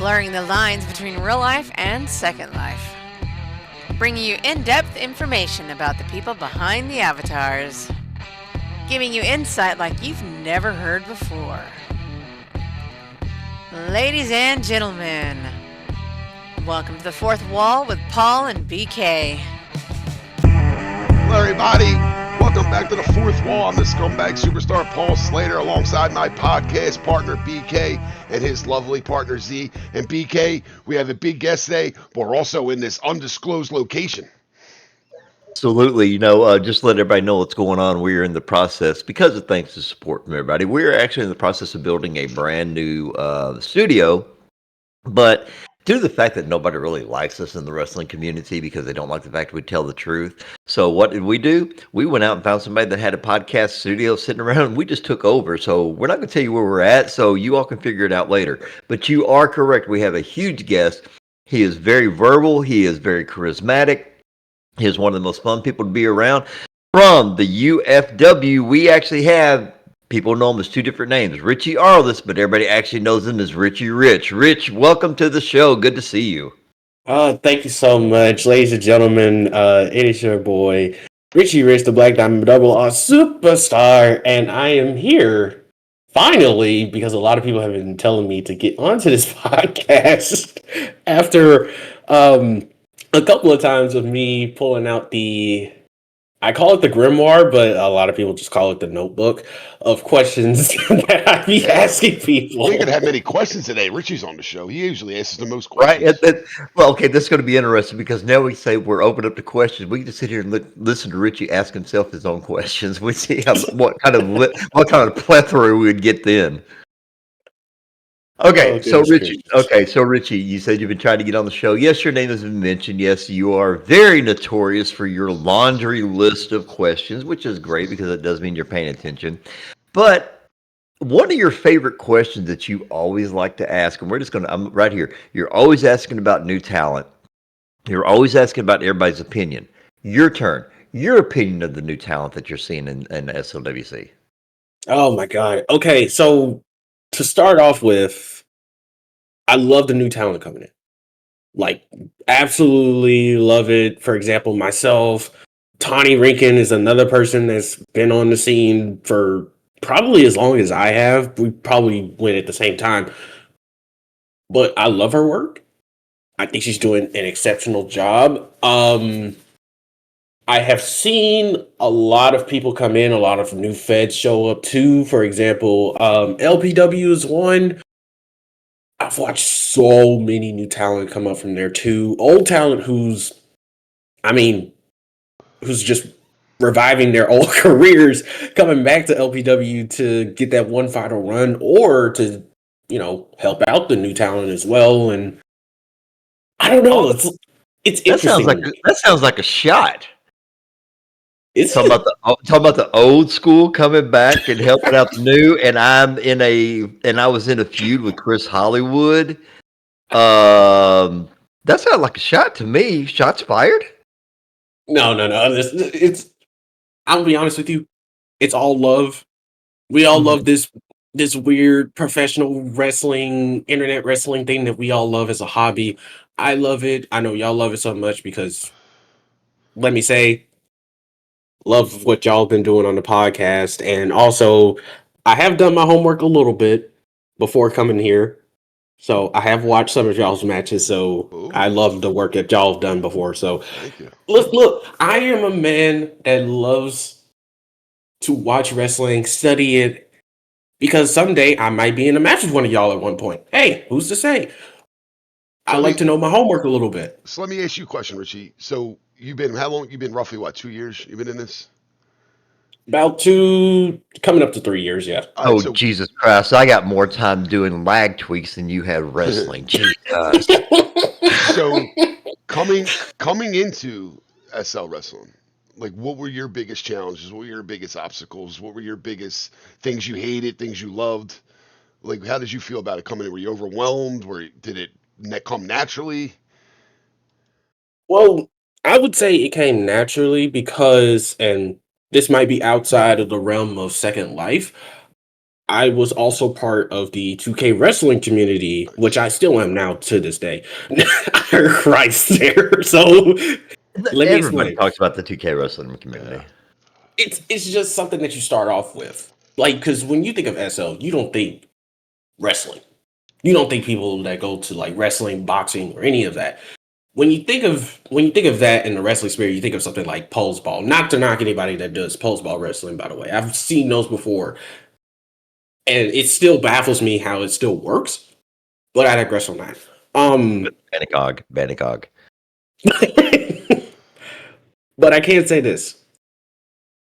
blurring the lines between real life and Second Life. Bringing you in-depth information about the people behind the avatars. Giving you insight like you've never heard before. Ladies and gentlemen, welcome to the Fourth Wall with Paul and BK. Hello, everybody. Welcome back to the Fourth Wall. I'm the scumbag superstar Paul Slater alongside my podcast partner BK and his lovely partner Z. And BK, we have a big guest today, but we're also in this undisclosed location. Absolutely. Just let everybody know what's going on. We're in the process, because of thanks to support from everybody, we're actually in the process of building a brand new studio. But due to the fact that nobody really likes us in the wrestling community because they don't like the fact we tell the truth. So what did we do? We went out and found somebody that had a podcast studio sitting around, and we just took over. So we're not going to tell you where we're at, so you all can figure it out later. But you are correct. We have a huge guest. He is very verbal. He is very charismatic. He is one of the most fun people to be around. From the UFW, we actually have, people know him as two different names, Richy Rich, but everybody actually knows him as Richy Rich. Rich, welcome to the show. Good to see you. Thank you so much, ladies and gentlemen. It is your boy, Richy Rich, the Black Diamond Double R Superstar, and I am here finally because a lot of people have been telling me to get onto this podcast after a couple of times of me pulling out I call it the grimoire, but a lot of people just call it the notebook of questions that I be asking people. We're going to have many questions today. Richie's on the show. He usually asks the most questions. Right. Well, okay, this is going to be interesting because now we say we're open up to questions. We can just sit here and listen to Richie ask himself his own questions. We see what kind of plethora we would get then. Okay, so Richie, you said you've been trying to get on the show. Yes, your name has been mentioned. Yes, you are very notorious for your laundry list of questions, which is great because it does mean you're paying attention. But one of your favorite questions that you always like to ask, and I'm right here. You're always asking about new talent. You're always asking about everybody's opinion. Your turn. Your opinion of the new talent that you're seeing in SLWC. Oh my God. Okay, so to start off with, I love the new talent coming in. Like, absolutely love it. For example, myself, Tawny Rinkin is another person that's been on the scene for probably as long as I have. We probably went at the same time. But I love her work. I think she's doing an exceptional job. I have seen a lot of people come in, a lot of new feds show up too. For example, LPW is one. I've watched so many new talent come up from there too. Old talent who's just reviving their old careers, coming back to LPW to get that one final run or to, help out the new talent as well. And I don't know. It's interesting. That sounds like a shot. It's talking about the old school coming back and helping out the new, and I was in a feud with Chris Hollywood. That sounded like a shot to me. Shots fired? No. It's. I'll be honest with you. It's all love. We all love this weird professional wrestling, internet wrestling thing that we all love as a hobby. I love it. I know y'all love it so much because, let me say, love what y'all been doing on the podcast. And also, I have done my homework a little bit before coming here. So I have watched some of y'all's matches. So Ooh. I love the work that y'all have done before. So Thank you. look, I am a man that loves to watch wrestling, study it, because someday I might be in a match with one of y'all at one point. Hey, who's to say? I like to know my homework a little bit. So let me ask you a question, Richie. So how long? You've been roughly, 2 years? You've been in this? About 2, coming up to 3 years, yeah. Right, Jesus Christ. I got more time doing lag tweaks than you had wrestling. Jesus. So coming into SL Wrestling, like, what were your biggest challenges? What were your biggest obstacles? What were your biggest things you hated, things you loved? Like, how did you feel about it coming in? Were you overwhelmed? Did it come naturally? Well, I would say it came naturally because, and this might be outside of the realm of Second Life, I was also part of the 2K wrestling community, which I still am now to this day. Christ there. So let me Everybody explain. talks about the 2K wrestling community. It's just something that you start off with. Like, because when you think of SL, you don't think wrestling. You don't think people that go to like wrestling, boxing, or any of that. When you think of that in the wrestling spirit, you think of something like pole ball. Not to knock anybody that does pole ball wrestling, by the way. I've seen those before. And it still baffles me how it still works, but I digress on that. Bannicog. But I can say this.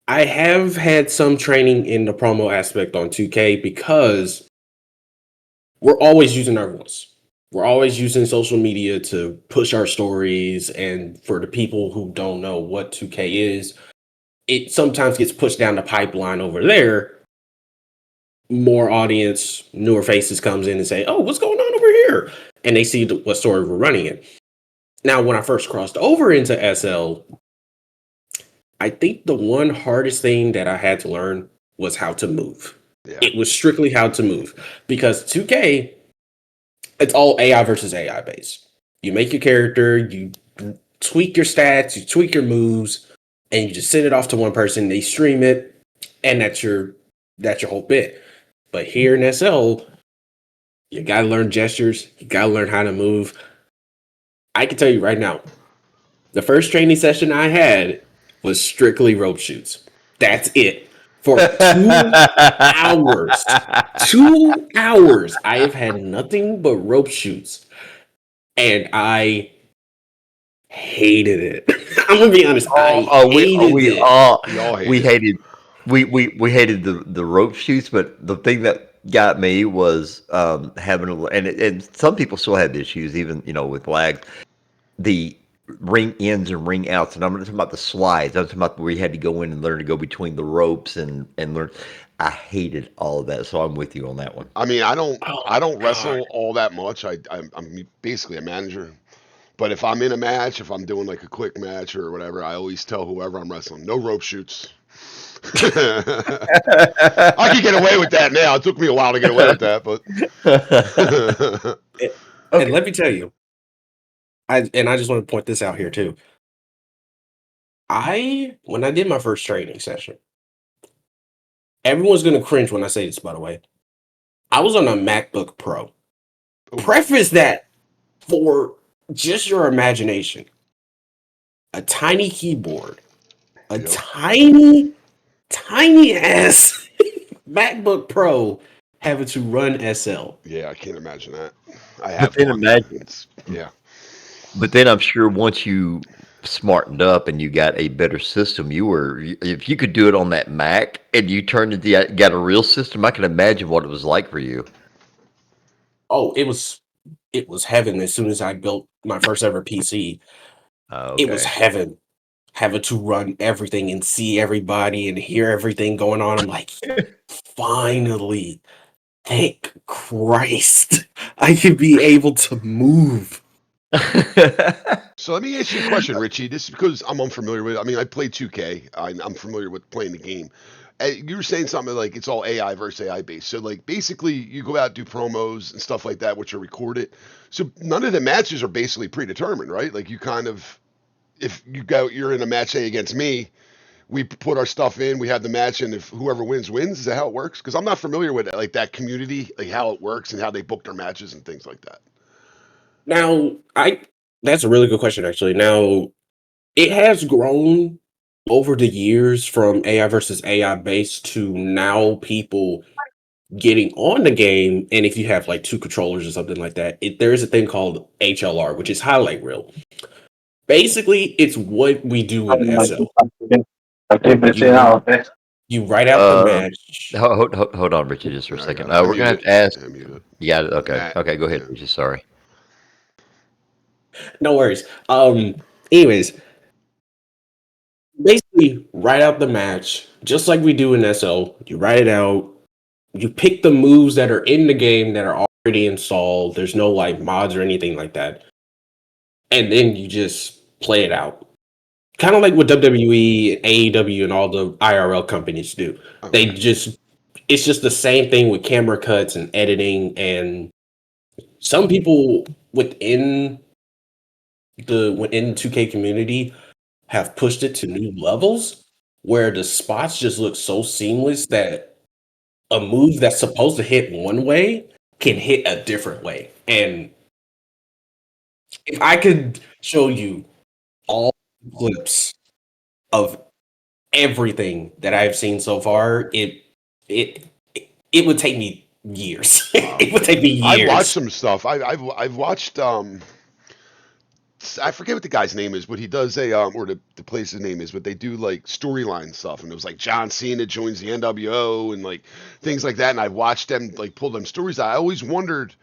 I have had some training in the promo aspect on 2K because we're always using our voice. We're always using social media to push our stories. And for the people who don't know what 2K is, it sometimes gets pushed down the pipeline over there. More audience, newer faces comes in and say, "Oh, what's going on over here?" And they see what story we're running in. Now, when I first crossed over into SL, I think the one hardest thing that I had to learn was how to move. Yeah. It was strictly how to move because 2K, it's all AI versus AI based. You make your character, you tweak your stats, you tweak your moves, and you just send it off to one person. They stream it, and that's your whole bit. But here in SL, you gotta learn gestures. You gotta learn how to move. I can tell you right now, the first training session I had was strictly rope shoots. That's it. For 2 hours. 2 hours. I have had nothing but rope shoots. And I hated it. I'm gonna be honest. We hated the rope shoots, but the thing that got me was having and some people still have issues, even with lag. The ring ins and ring outs, and I'm not talking about the slides. I'm talking about where you had to go in and learn to go between the ropes and learn. I hated all of that, so I'm with you on that one. I mean, I don't wrestle all that much. I'm basically a manager. But if I'm in a match, if I'm doing like a quick match or whatever, I always tell whoever I'm wrestling, no rope shoots. I can get away with that now. It took me a while to get away with that, but and let me tell you, I just want to point this out here too. When I did my first training session, everyone's gonna cringe when I say this, by the way. I was on a MacBook Pro. Ooh. Preface that for just your imagination. A tiny keyboard, a tiny ass MacBook Pro having to run SL. Yeah, I can't imagine that. But then I'm sure once you smartened up and you got a better system, if you could do it on that Mac and you got a real system, I can imagine what it was like for you. Oh, it was heaven. As soon as I built my first ever PC, It was heaven. Having to run everything and see everybody and hear everything going on. I'm like, finally, thank Christ, I can be able to move. So let me ask you a question, Richie. This is because I'm unfamiliar with it. I mean, I play 2K. I'm familiar with playing the game. You were saying something like it's all AI versus AI based. So like basically you go out, do promos and stuff like that, which are recorded. So none of the matches are basically predetermined, right? Like you kind of, if you're in a match, say against me, we put our stuff in, we have the match, and if whoever wins, wins. Is that how it works? Because I'm not familiar with like that community, like how it works and how they book their matches and things like that. Now, that's a really good question, actually. Now, it has grown over the years from AI versus AI based to now people getting on the game. And if you have like 2 controllers or something like that, there is a thing called HLR, which is highlight reel. Basically, it's what we do in SL. You write out the match. Hold on, Richard, just for a second. We're going to have to ask. You got it? Okay. Matt, okay, go ahead, Richard. Sorry. No worries. Anyways, basically, write out the match, just like we do in SL. You write it out. You pick the moves that are in the game that are already installed. There's no like mods or anything like that. And then you just play it out. Kind of like what WWE and AEW and all the IRL companies do. Okay. They just it's just the same thing with camera cuts and editing, and some people within the 2K community have pushed it to new levels where the spots just look so seamless that a move that's supposed to hit one way can hit a different way. And if I could show you all clips of everything that I've seen so far, it would take me years. It would take me I watched years. some stuff. I've watched I forget what the guy's name is, but he does or the place's name is, but they do like storyline stuff, and it was like John Cena joins the NWO and like things like that, and I watched them like pull them stories out. I always wondered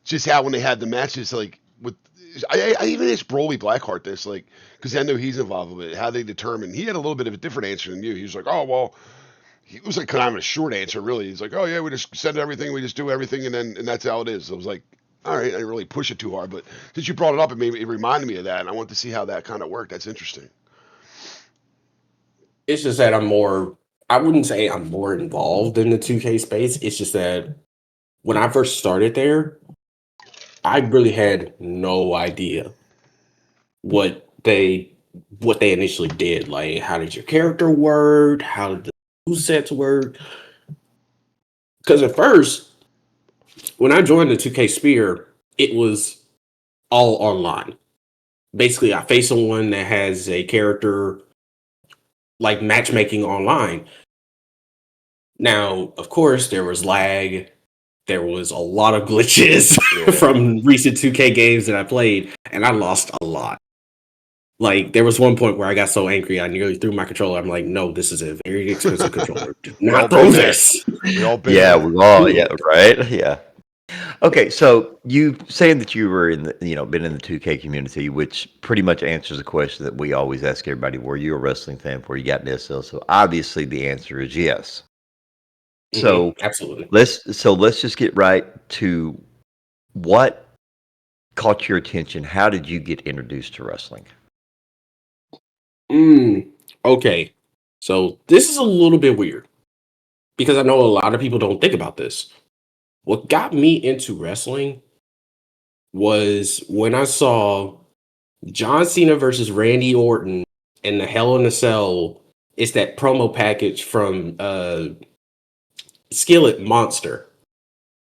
just how when they had the matches, like with I even asked Broly Blackheart this, like because I know he's involved with it, how they determine. He had a little bit of a different answer than you. He was like, oh well, he was like kind of a short answer really. He's like, oh yeah, we just send everything, we just do everything, and that's how it is. So I was like, all right, I didn't really push it too hard, but since you brought it up, it reminded me of that, and I want to see how that kind of worked. That's interesting. It's just that I wouldn't say I'm more involved in the 2K space. It's just that when I first started there, I really had no idea what they initially did. Like, how did your character work? How did the movesets work? Because at first, when I joined the 2K Spear, it was all online. Basically, I face someone that has a character like matchmaking online. Now, of course, there was lag. There was a lot of glitches from recent 2K games that I played, and I lost a lot. Like, there was one point where I got so angry, I nearly threw my controller. I'm like, no, this is a very expensive controller. Do not throw this. We all been Yeah, there. we all, yeah, right? Yeah. Okay, so you saying that you were in the, been in the 2K community, which pretty much answers the question that we always ask everybody: were you a wrestling fan before you got into SL? So obviously the answer is yes. So absolutely. let's just get right to what caught your attention. How did you get introduced to wrestling? Okay, so this is a little bit weird because I know a lot of people don't think about this. What got me into wrestling was when I saw John Cena versus Randy Orton in the Hell in a Cell. It's that promo package from Skillet Monster.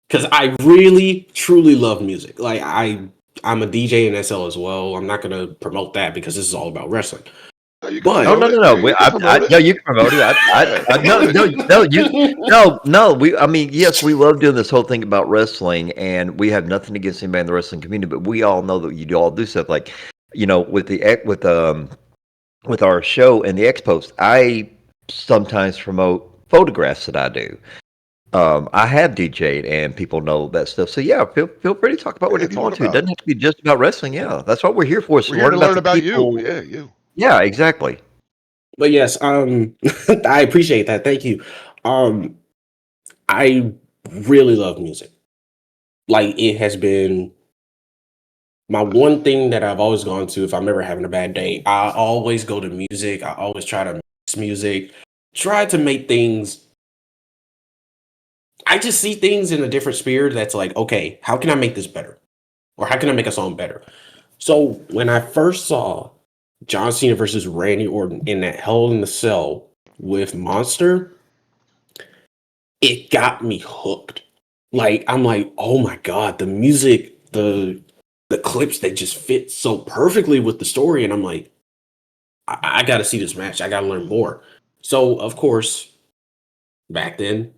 Because I really, truly love music. Like, I'm a DJ in SL as well. I'm not going to promote that because this is all about wrestling. No, you can But promote it. No. You can promote it. No, you can promote it. I mean, yes, we love doing this whole thing about wrestling, and we have nothing against anybody in the wrestling community, but we all know that you all do stuff like, with our show and the X Post, I sometimes promote photographs that I do. I have DJ'd and people know that stuff. So yeah, feel free to talk about whatever you want to. It doesn't have to be just about wrestling. Yeah, that's what we're here for. We're here to learn about you. Yeah, you. Yeah, exactly. But yes, I appreciate that. Thank you. I really love music. Like, it has been my one thing that I've always gone to if I'm ever having a bad day. I always go to music. I always try to mix music, try to make things. I just see things in a different spirit that's like, okay, how can I make this better? Or how can I make a song better? So when I first saw John Cena versus Randy Orton in that Hell in the Cell with Monster, it got me hooked. Like, I'm like, oh my God, the music, the clips that just fit so perfectly with the story. And I'm like, I got to see this match. I got to learn more. So, of course, back then,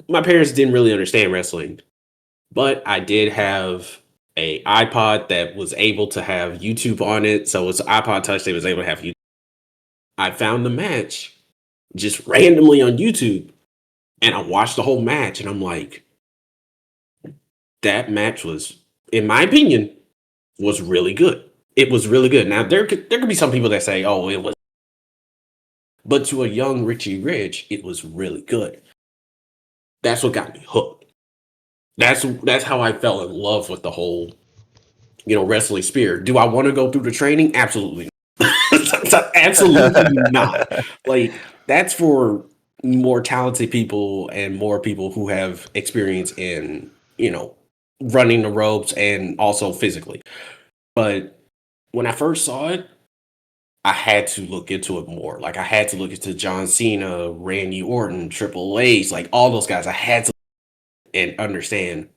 my parents didn't really understand wrestling, but I did have a iPod that was able to have YouTube on it. So it's an iPod Touch that was able to have YouTube. I found the match just randomly on YouTube, and I watched the whole match, and I'm like, that match was, in my opinion, was really good. It was really good. Now, there could be some people that say, oh, it was. But to a young Richy Rich, it was really good. That's what got me hooked. That's how I fell in love with the whole, wrestling spirit. Do I want to go through the training? Absolutely not. Absolutely not. Like, that's for more talented people and more people who have experience in, running the ropes and also physically. But when I first saw it, I had to look into it more. Like I had to look into John Cena, Randy Orton, Triple H, like all those guys. I had to and understand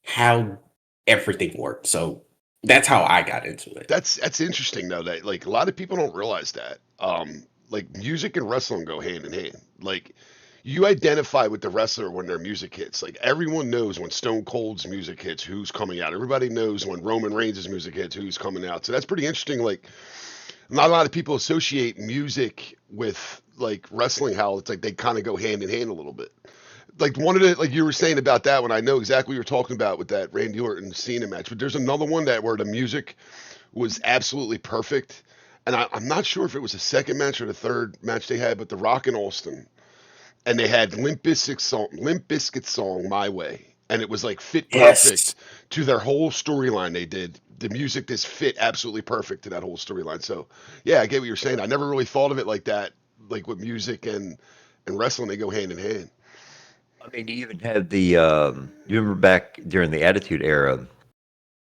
how everything worked. So that's how I got into it. That's interesting though. That like a lot of people don't realize that. Like music and wrestling go hand in hand. Like you identify with the wrestler when their music hits. Like everyone knows when Stone Cold's music hits, who's coming out. Everybody knows when Roman Reigns' music hits, who's coming out. So that's pretty interesting. Like not a lot of people associate music with like wrestling. How it's like they kind of go hand in hand a little bit. Like one of the like you were saying about that one, I know exactly what you're talking about with that Randy Orton Cena match. But there's another one that where the music was absolutely perfect, and I'm not sure if it was the second match or the third match they had, but The Rock and Austin, and they had Limp Bizkit song "My Way," and it was like fit perfect Yes. to their whole storyline. They did the music just fit absolutely perfect to that whole storyline. So yeah, I get what you're saying. I never really thought of it like that, like with music and wrestling, they go hand in hand. I mean, you even had the you remember back during the Attitude Era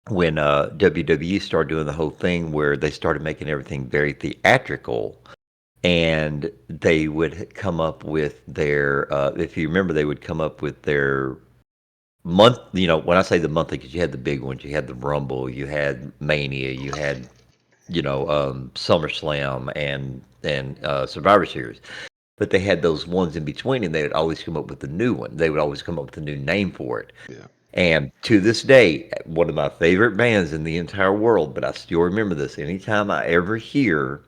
when WWE started doing the whole thing where they started making everything very theatrical, and they would come up with their if you remember, they would come up with their month. When I say the monthly, because you had the big ones, you had the Rumble, you had Mania, you had SummerSlam and Survivor Series. But they had those ones in between, and they would always come up with a new one. They would always come up with a new name for it. Yeah. And to this day, one of my favorite bands in the entire world, but I still remember this. Anytime I ever hear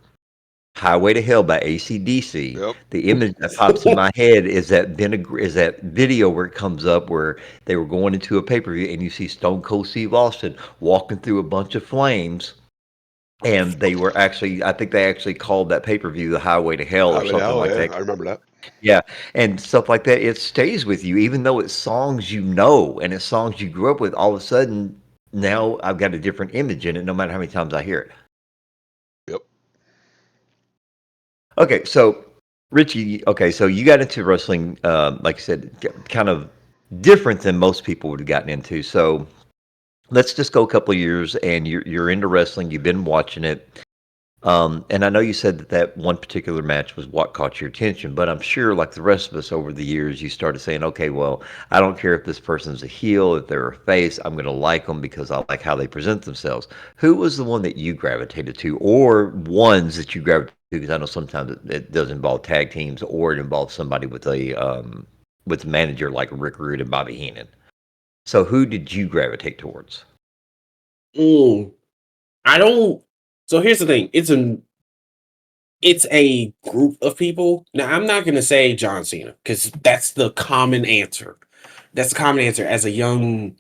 Highway to Hell by AC/DC, Yep. the image that pops in my head is that video where it comes up where they were going into a pay-per-view and you see Stone Cold Steve Austin walking through a bunch of flames. And they were actually, I think they actually called that pay-per-view the Highway to Hell or Highway to something Hell, like yeah, that. I remember that. Yeah, and stuff like that. It stays with you, even though it's songs and it's songs you grew up with. All of a sudden, now I've got a different image in it, no matter how many times I hear it. Yep. Okay, so Richie, so you got into wrestling, like I said, kind of different than most people would have gotten into. So let's just go a couple of years, and you're into wrestling. You've been watching it. And I know you said that one particular match was what caught your attention, but I'm sure, like the rest of us over the years, you started saying, okay, well, I don't care if this person's a heel, if they're a face, I'm going to like them because I like how they present themselves. Who was the one that you gravitated to, or ones that you gravitated to? Because I know sometimes it does involve tag teams, or it involves somebody with a manager like Rick Rude and Bobby Heenan. So who did you gravitate towards? I don't. So here's the thing. It's a group of people. Now I'm not gonna say John Cena because that's the common answer. That's the common answer. As a young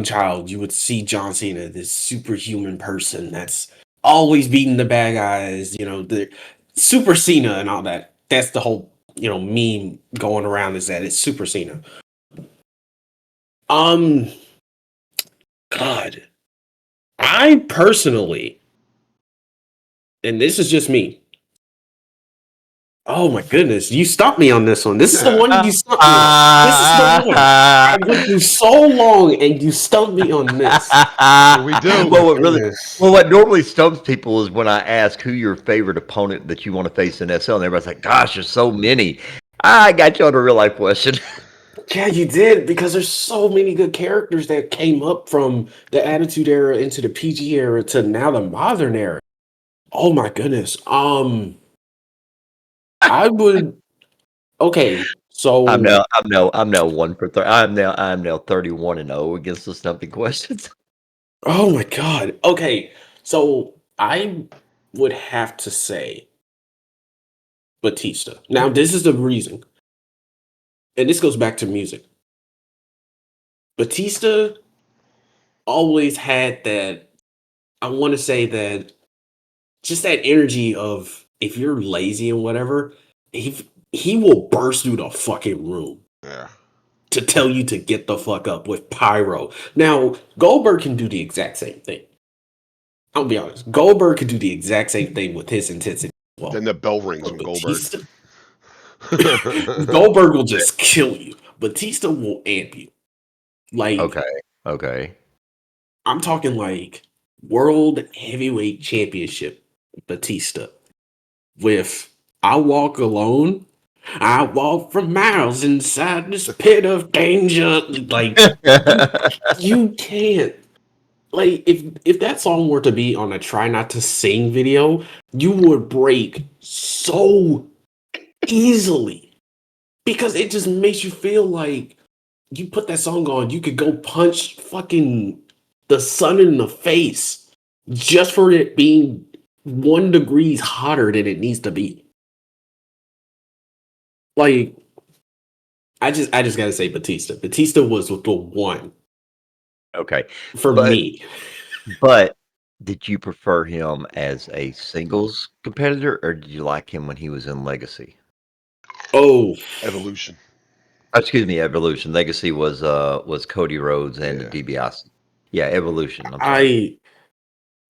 child, you would see John Cena, this superhuman person that's always beating the bad guys. The Super Cena and all that. That's the whole meme going around, is that it's Super Cena. Um, God, I personally, and this is just me. Oh my goodness, you stumped me on this one. This is the one you stumped me on. This is the one. I went through so long and you stumped me on this. We do. What normally stumps people is when I ask who your favorite opponent that you want to face in SL, and everybody's like, gosh, there's so many. I got you on a real life question. Yeah, you did, because there's so many good characters that came up from the Attitude Era into the PG era to now the modern era. Oh my goodness. I would. Okay, so I'm now 1 for 30. I'm now 31-0 against the stumping questions. oh my god. Okay, so I would have to say Batista. Now, this is the reason, and this goes back to music. Batista always had that. I want to say that just that energy of, if you're lazy and whatever, he will burst through the fucking room Yeah. to tell you to get the fuck up with pyro. Now, Goldberg can do the exact same thing. I'll be honest. Goldberg can do the exact same thing with his intensity as well. Then the bell rings But when Goldberg. Batista, Goldberg will just kill you. Batista will amp you. Like, Okay. I'm talking like World Heavyweight Championship Batista with I Walk Alone. I walk for miles inside this pit of danger. Like, you can't. Like, if that song were to be on a Try Not to Sing video, you would break so easily because it just makes you feel like you put that song on, you could go punch fucking the sun in the face just for it being 1 degree hotter than it needs to be. Like, I just gotta say Batista. Batista was the one Okay. for But me. but did you prefer him as a singles competitor, or did you like him when he was in Legacy? Oh, Evolution. Excuse me, Evolution. Legacy was Cody Rhodes and Yeah. DiBiase. Yeah, Evolution. I'm sorry.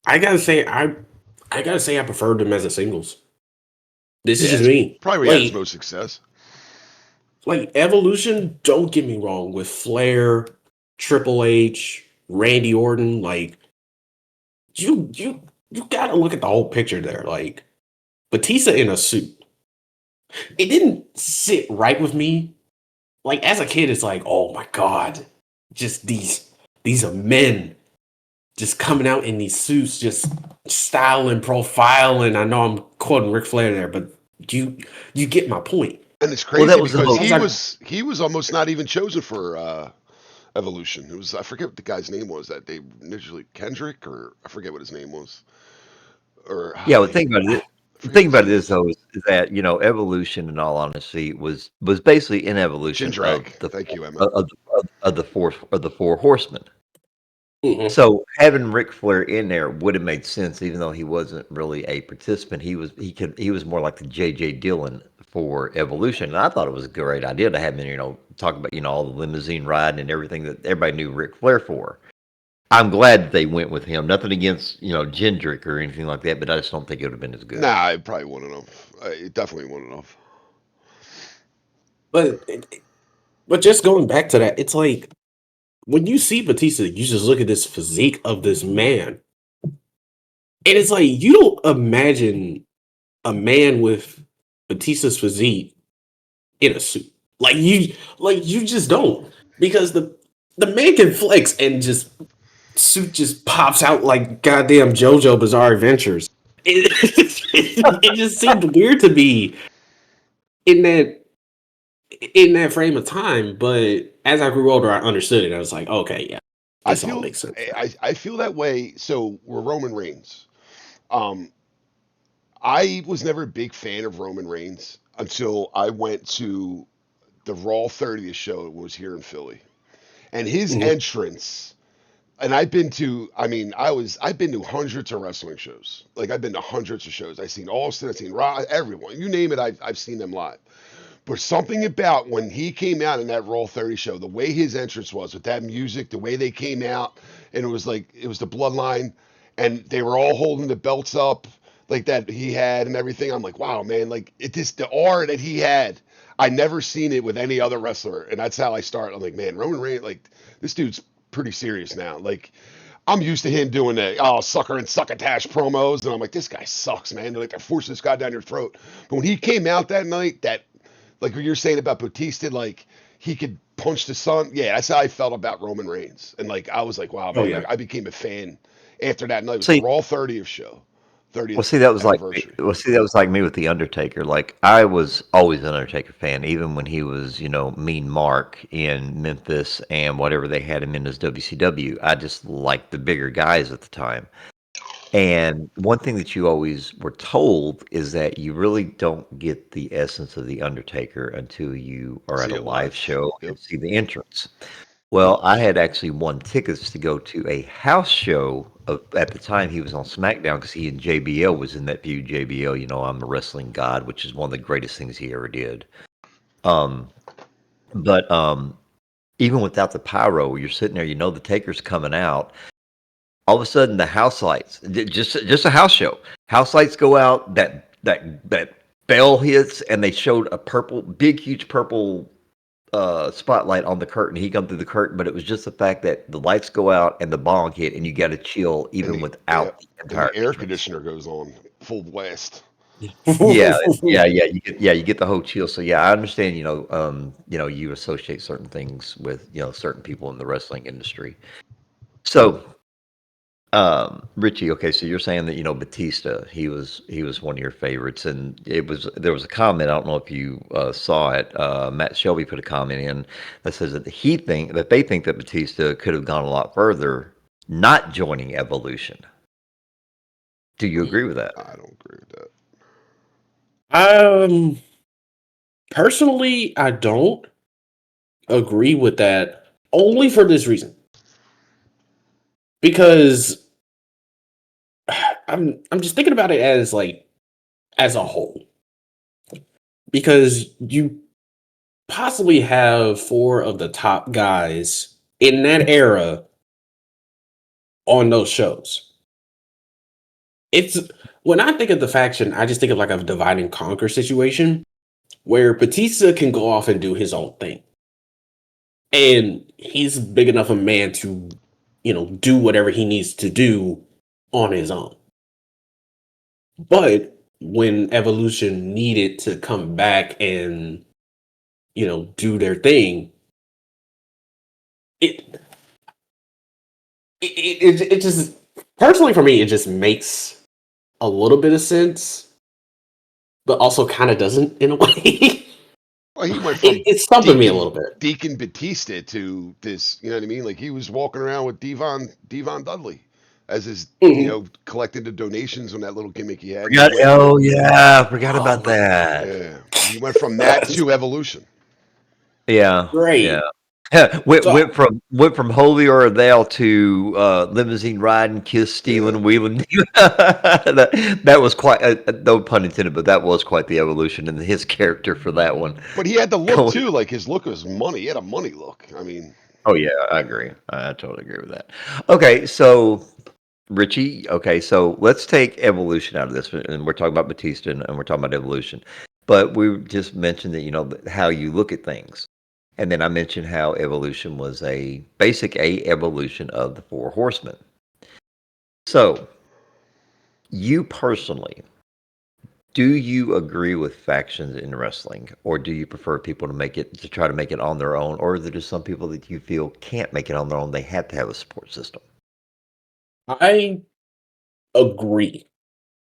I gotta say I preferred him as a singles. This is Yeah, just it's me. probably where he had his most success. Like Evolution, don't get me wrong, with Flair, Triple H, Randy Orton, like you gotta look at the whole picture there. Like Batista in a suit. It didn't sit right with me. Like as a kid, it's like, oh my god, just these are men just coming out in these suits, just styling, profiling. I know I'm quoting Ric Flair there, but you get my point. And it's Well, crazy that was the because most. he was almost not even chosen for Evolution. It was, I forget what the guy's name was that they initially, Kendrick, or I forget what his name was. Or Yeah, well, think about it. I The forget thing what his about it name is, though, is that Evolution, in all honesty, was basically an evolution Jindrak. of the Thank you, Emma. the four horsemen. Mhm. So having Ric Flair in there would have made sense, even though he wasn't really a participant. He was more like the J.J. Dillon for Evolution, and I thought it was a great idea to have him, talk about all the limousine riding and everything that everybody knew Ric Flair for. I'm glad that they went with him. Nothing against Jindrak or anything like that, but I just don't think it would have been as good. Nah, it probably wouldn't have. It definitely wouldn't have. But just going back to that, it's like when you see Batista, you just look at this physique of this man, and it's like you don't imagine a man with Batista's physique in a suit. Like you just don't, because the man can flex and just suit just pops out like goddamn JoJo Bizarre Adventures. It just seemed weird to me in that frame of time, but as I grew older, I understood it. I was like, okay, yeah, I this all feel makes sense. I feel that way. So we're Roman Reigns. Um, I was never a big fan of Roman Reigns until I went to the Raw 30th show. It was here in Philly, and his Mhm. entrance. And I've been to hundreds of wrestling shows. Like I've been to hundreds of shows. I've seen Austin, I've seen Raw, everyone. You name it, I've seen them live. But something about when he came out in that Raw 30 show, the way his entrance was with that music, the way they came out, and it was the bloodline, and they were all holding the belts up like that he had and everything. I'm like, wow, man, like the aura that he had. I never seen it with any other wrestler, and that's how I start. I'm like, man, Roman Reigns, like this dude's pretty serious now. Like I'm used to him doing the sucker and succotash promos, and I'm like, this guy sucks, man. They're like they're forcing this guy down your throat. But when he came out that night, that like what you're saying about Batista, like he could punch the sun. Yeah, that's how I felt about Roman Reigns, and like I was like, wow, Oh man. yeah. Like I became a fan after that night. It was the See, Raw 30th show, well, 30th see, that was like me. anniversary. Well, see, that was like me with the Undertaker. Like I was always an Undertaker fan, even when he was, Mean Mark in Memphis and whatever they had him in as WCW. I just liked the bigger guys at the time. And one thing that you always were told is that you really don't get the essence of the Undertaker until you are at See a it live live. show Yep. and see the entrance. Well, I had actually won tickets to go to a house show at the time he was on SmackDown because he and JBL was in that feud. JBL, I'm a wrestling god, which is one of the greatest things he ever did. Um, but even without the pyro, you're sitting there, the Taker's coming out. All of a sudden, the house lights, just a house show. House lights go out. That bell hits and they showed a big, huge purple spotlight on the curtain. He come through the curtain, but it was just the fact that the lights go out and the bong hit, and you got to chill And even the yeah, without the and the entire air entrance. conditioner goes on full blast. Yeah, you get the whole chill. So yeah, I understand. You associate certain things with certain people in the wrestling industry. So, Richie, okay, so you're saying that Batista, he was one of your favorites, and there was a comment. I don't know if you saw it. Matt Shelby put a comment in that says that they think that Batista could have gone a lot further, not joining Evolution. Do you agree with that? I don't agree with that. Personally, I don't agree with that only for this reason. Because I'm just thinking about it as a whole. Because you possibly have 4 of the top guys in that era on those shows. It's when I think of the faction, I just think of like a divide and conquer situation where Batista can go off and do his own thing. And he's big enough a man to, do whatever he needs to do on his own. But when Evolution needed to come back and, do their thing, it just, personally for me, it just makes a little bit of sense, but also kind of doesn't in a way. Well, he went from It's stumping me a little bit. Deacon Batista to this, you know what I mean? Like he was walking around with Devon Dudley as his, collecting the donations on that little gimmick he had. Forgot about that. Yeah, he went from that to Evolution. Yeah, Great. yeah. went from Holy or Thou to limousine riding, kiss stealing, wheeling. that was quite no pun intended, but that was quite the evolution in his character for that one. But he had the look too, like his look was money. He had a money look. I mean, oh yeah, I agree. I totally agree with that. Okay, so Richie. Okay, so let's take evolution out of this, and we're talking about Batista, and we're talking about evolution. But we just mentioned that how you look at things. And then I mentioned how evolution was a evolution of the 4 horsemen. So, you personally, do you agree with factions in wrestling, or do you prefer people to try to make it on their own, or are there just some people that you feel can't make it on their own? They have to have a support system. I agree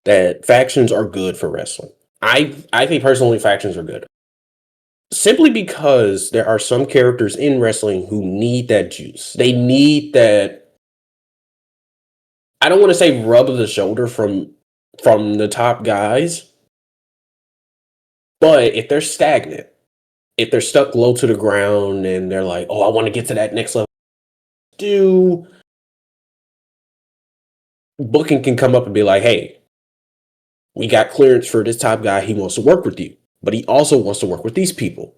that factions are good for wrestling. I think personally factions are good. Simply because there are some characters in wrestling who need that juice. They need that, I don't want to say rub of the shoulder from the top guys, but if they're stagnant, if they're stuck low to the ground and they're like, oh, I want to get to that next level, booking can come up and be like, hey, we got clearance for this top guy. He wants to work with you, but he also wants to work with these people.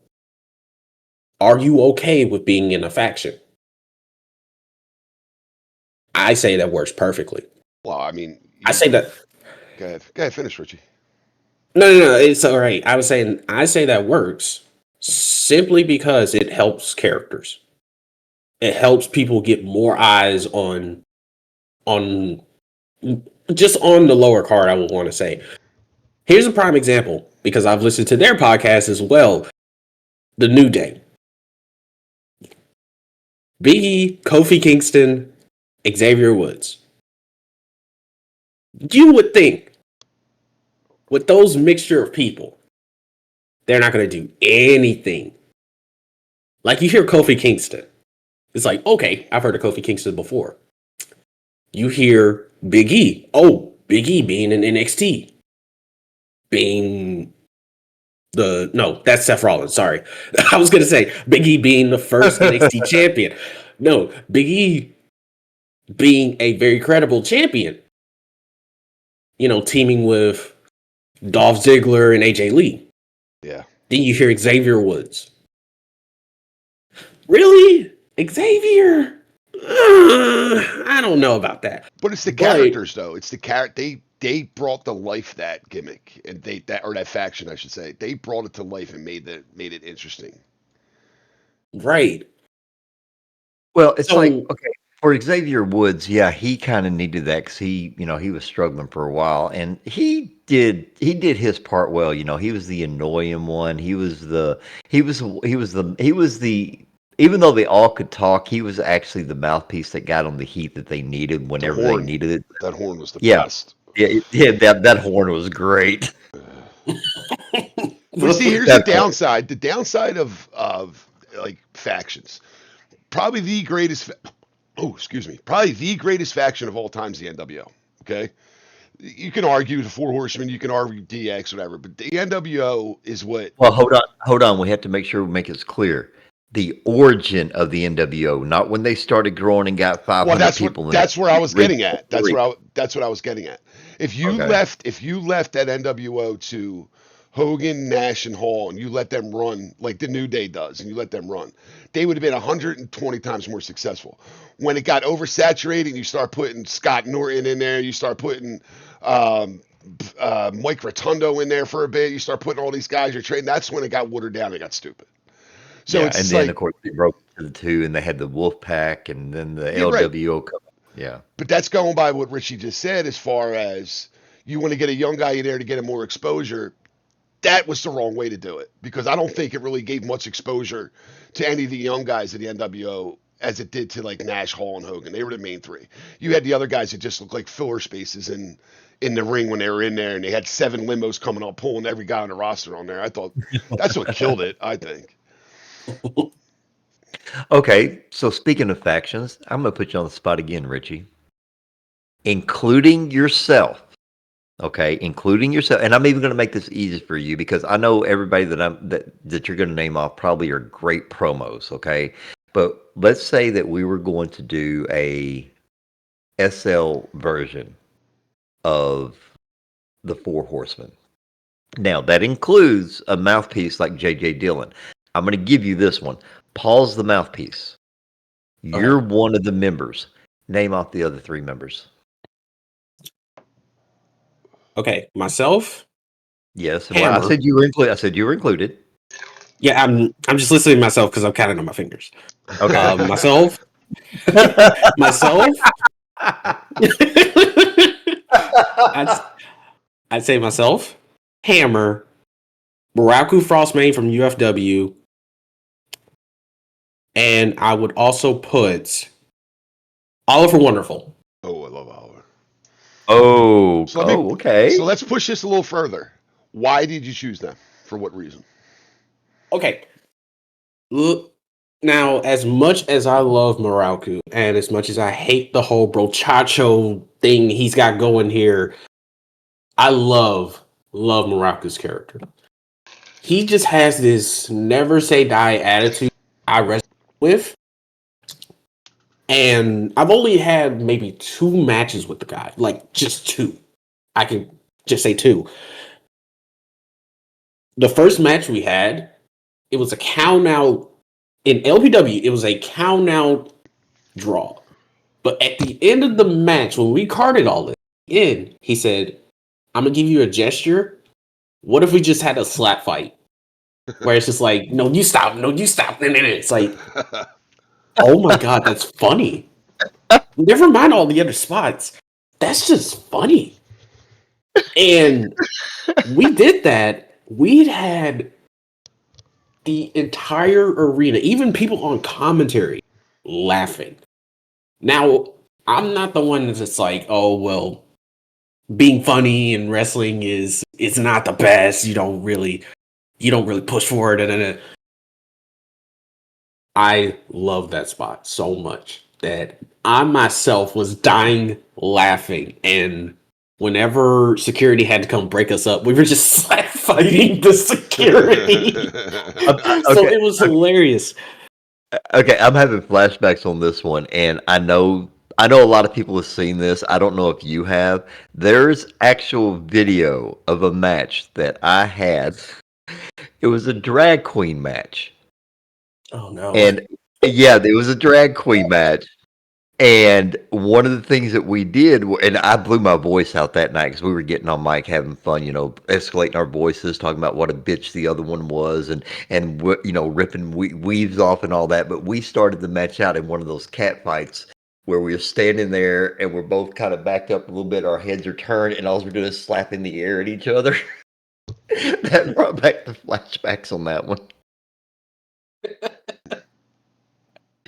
Are you okay with being in a faction? I say that works perfectly. Well, I mean, I say that. Go ahead, finish, Richie. No, it's all right. I say that works simply because it helps characters. It helps people get more eyes on just on the lower card, I would want to say. Here's a prime example, because I've listened to their podcast as well. The New Day. Big E, Kofi Kingston, Xavier Woods. You would think, with those mixture of people, they're not going to do anything. Like, you hear Kofi Kingston. It's like, okay, I've heard of Kofi Kingston before. You hear Big E. Oh, Big E being in NXT. Being no, that's Seth Rollins, sorry. I was going to say, Big E being the first NXT champion. No, Big E being a very credible champion. Teaming with Dolph Ziggler and AJ Lee. Yeah. Then you hear Xavier Woods. Really? Xavier? I don't know about that. But it's the characters, though. It's the they brought to life that gimmick, and that faction, I should say. They brought it to life and made it interesting. Right. Well, it's like, So okay, for Xavier Woods, yeah, he kind of needed that because he was struggling for a while, and he did his part well. He was the annoying one. He was the even though they all could talk, he was actually the mouthpiece that got them the heat that they needed The whenever they horn, needed it. that horn was the Yeah, best. yeah, that horn was great. But see, here's the That horn. downside. The downside of like factions. Probably the greatest. Excuse me. Probably the greatest faction of all time is the NWO. Okay, you can argue the Four Horsemen, you can argue DX, whatever, but the NWO is what. Well, hold on. We have to make sure we make this clear. The origin of the NWO, not when they started growing and got Well, 500 people in it. that's where I was getting at. That's Three. what I was getting at. If you Okay. left that NWO to Hogan, Nash, and Hall, and you let them run like the New Day does, and you let them run, they would have been 120 times more successful. When it got oversaturated, and you start putting Scott Norton in there, you start putting Mike Rotundo in there for a bit, you start putting all these guys you're trading. That's when it got watered down. It got stupid. So Yeah, it's and then like, of course they broke to the two, and they had the Wolf Pack, and then the you're right. LWO. Yeah, But that's going by what Richie just said as far as you want to get a young guy in there to get him more exposure. That was the wrong way to do it because I don't think it really gave much exposure to any of the young guys at the NWO as it did to like Nash, Hall, and Hogan. They were the main three. You had the other guys that just looked like filler spaces in the ring when they were in there, and they had 7 limos coming up, pulling every guy on the roster on there. I thought that's what killed it, I think. Okay, so speaking of factions, I'm gonna put you on the spot again, Richie. Including yourself. Okay, including yourself, and I'm even gonna make this easy for you because I know everybody that you're gonna name off probably are great promos. Okay, but let's say that we were going to do a SL version of the Four Horsemen. Now that includes a mouthpiece like JJ Dillon. I'm going to give you this one. Paul's the mouthpiece. You're one of the members. Name off the other 3 members. okay, myself. Yes, well, I said you were included. I said you were included. Yeah, I'm just listening to myself because I'm counting on my fingers. Okay. Myself. Myself. I'd say myself, Hammer, Muraku Frostmane from UFW, and I would also put Oliver Wonderful. Oh, I love Oliver. Okay. So let's push this a little further. Why did you choose them? For what reason? Okay. Look, now, as much as I love Muraku and as much as I hate the whole brochacho thing he's got going here, I love Muraku's character. He just has this never say die attitude I resonate with. And I've only had maybe 2 matches with the guy. Like, just 2. I can just say 2. The first match we had, it was a count out. In LPW, it was a count out draw. But at the end of the match, when we carded all this in, he said, I'm going to give you a gesture. What if we just had a slap fight? Where it's just like, no, you stop. No, you stop. And then it's like, oh my God, that's funny. Never mind all the other spots. That's just funny. And we did that. We'd had the entire arena, even people on commentary, laughing. Now, I'm not the one that's just like, oh, well, being funny in wrestling is not the best. You don't really push for it. I love that spot so much that I myself was dying laughing. And whenever security had to come break us up, we were just slap fighting the security. So it was hilarious. Okay, I'm having flashbacks on this one, and I know a lot of people have seen this. I don't know if you have. There's actual video of a match that I had. It was a drag queen match. Oh no. And yeah, it was a drag queen match. And one of the things that we did, and I blew my voice out that night because we were getting on mic, having fun, escalating our voices, talking about what a bitch the other one was, and ripping weaves off and all that. But we started the match out in one of those cat fights where we were standing there and we're both kind of backed up a little bit. Our heads are turned, and all we're doing is slapping the air at each other. That brought back the flashbacks on that one.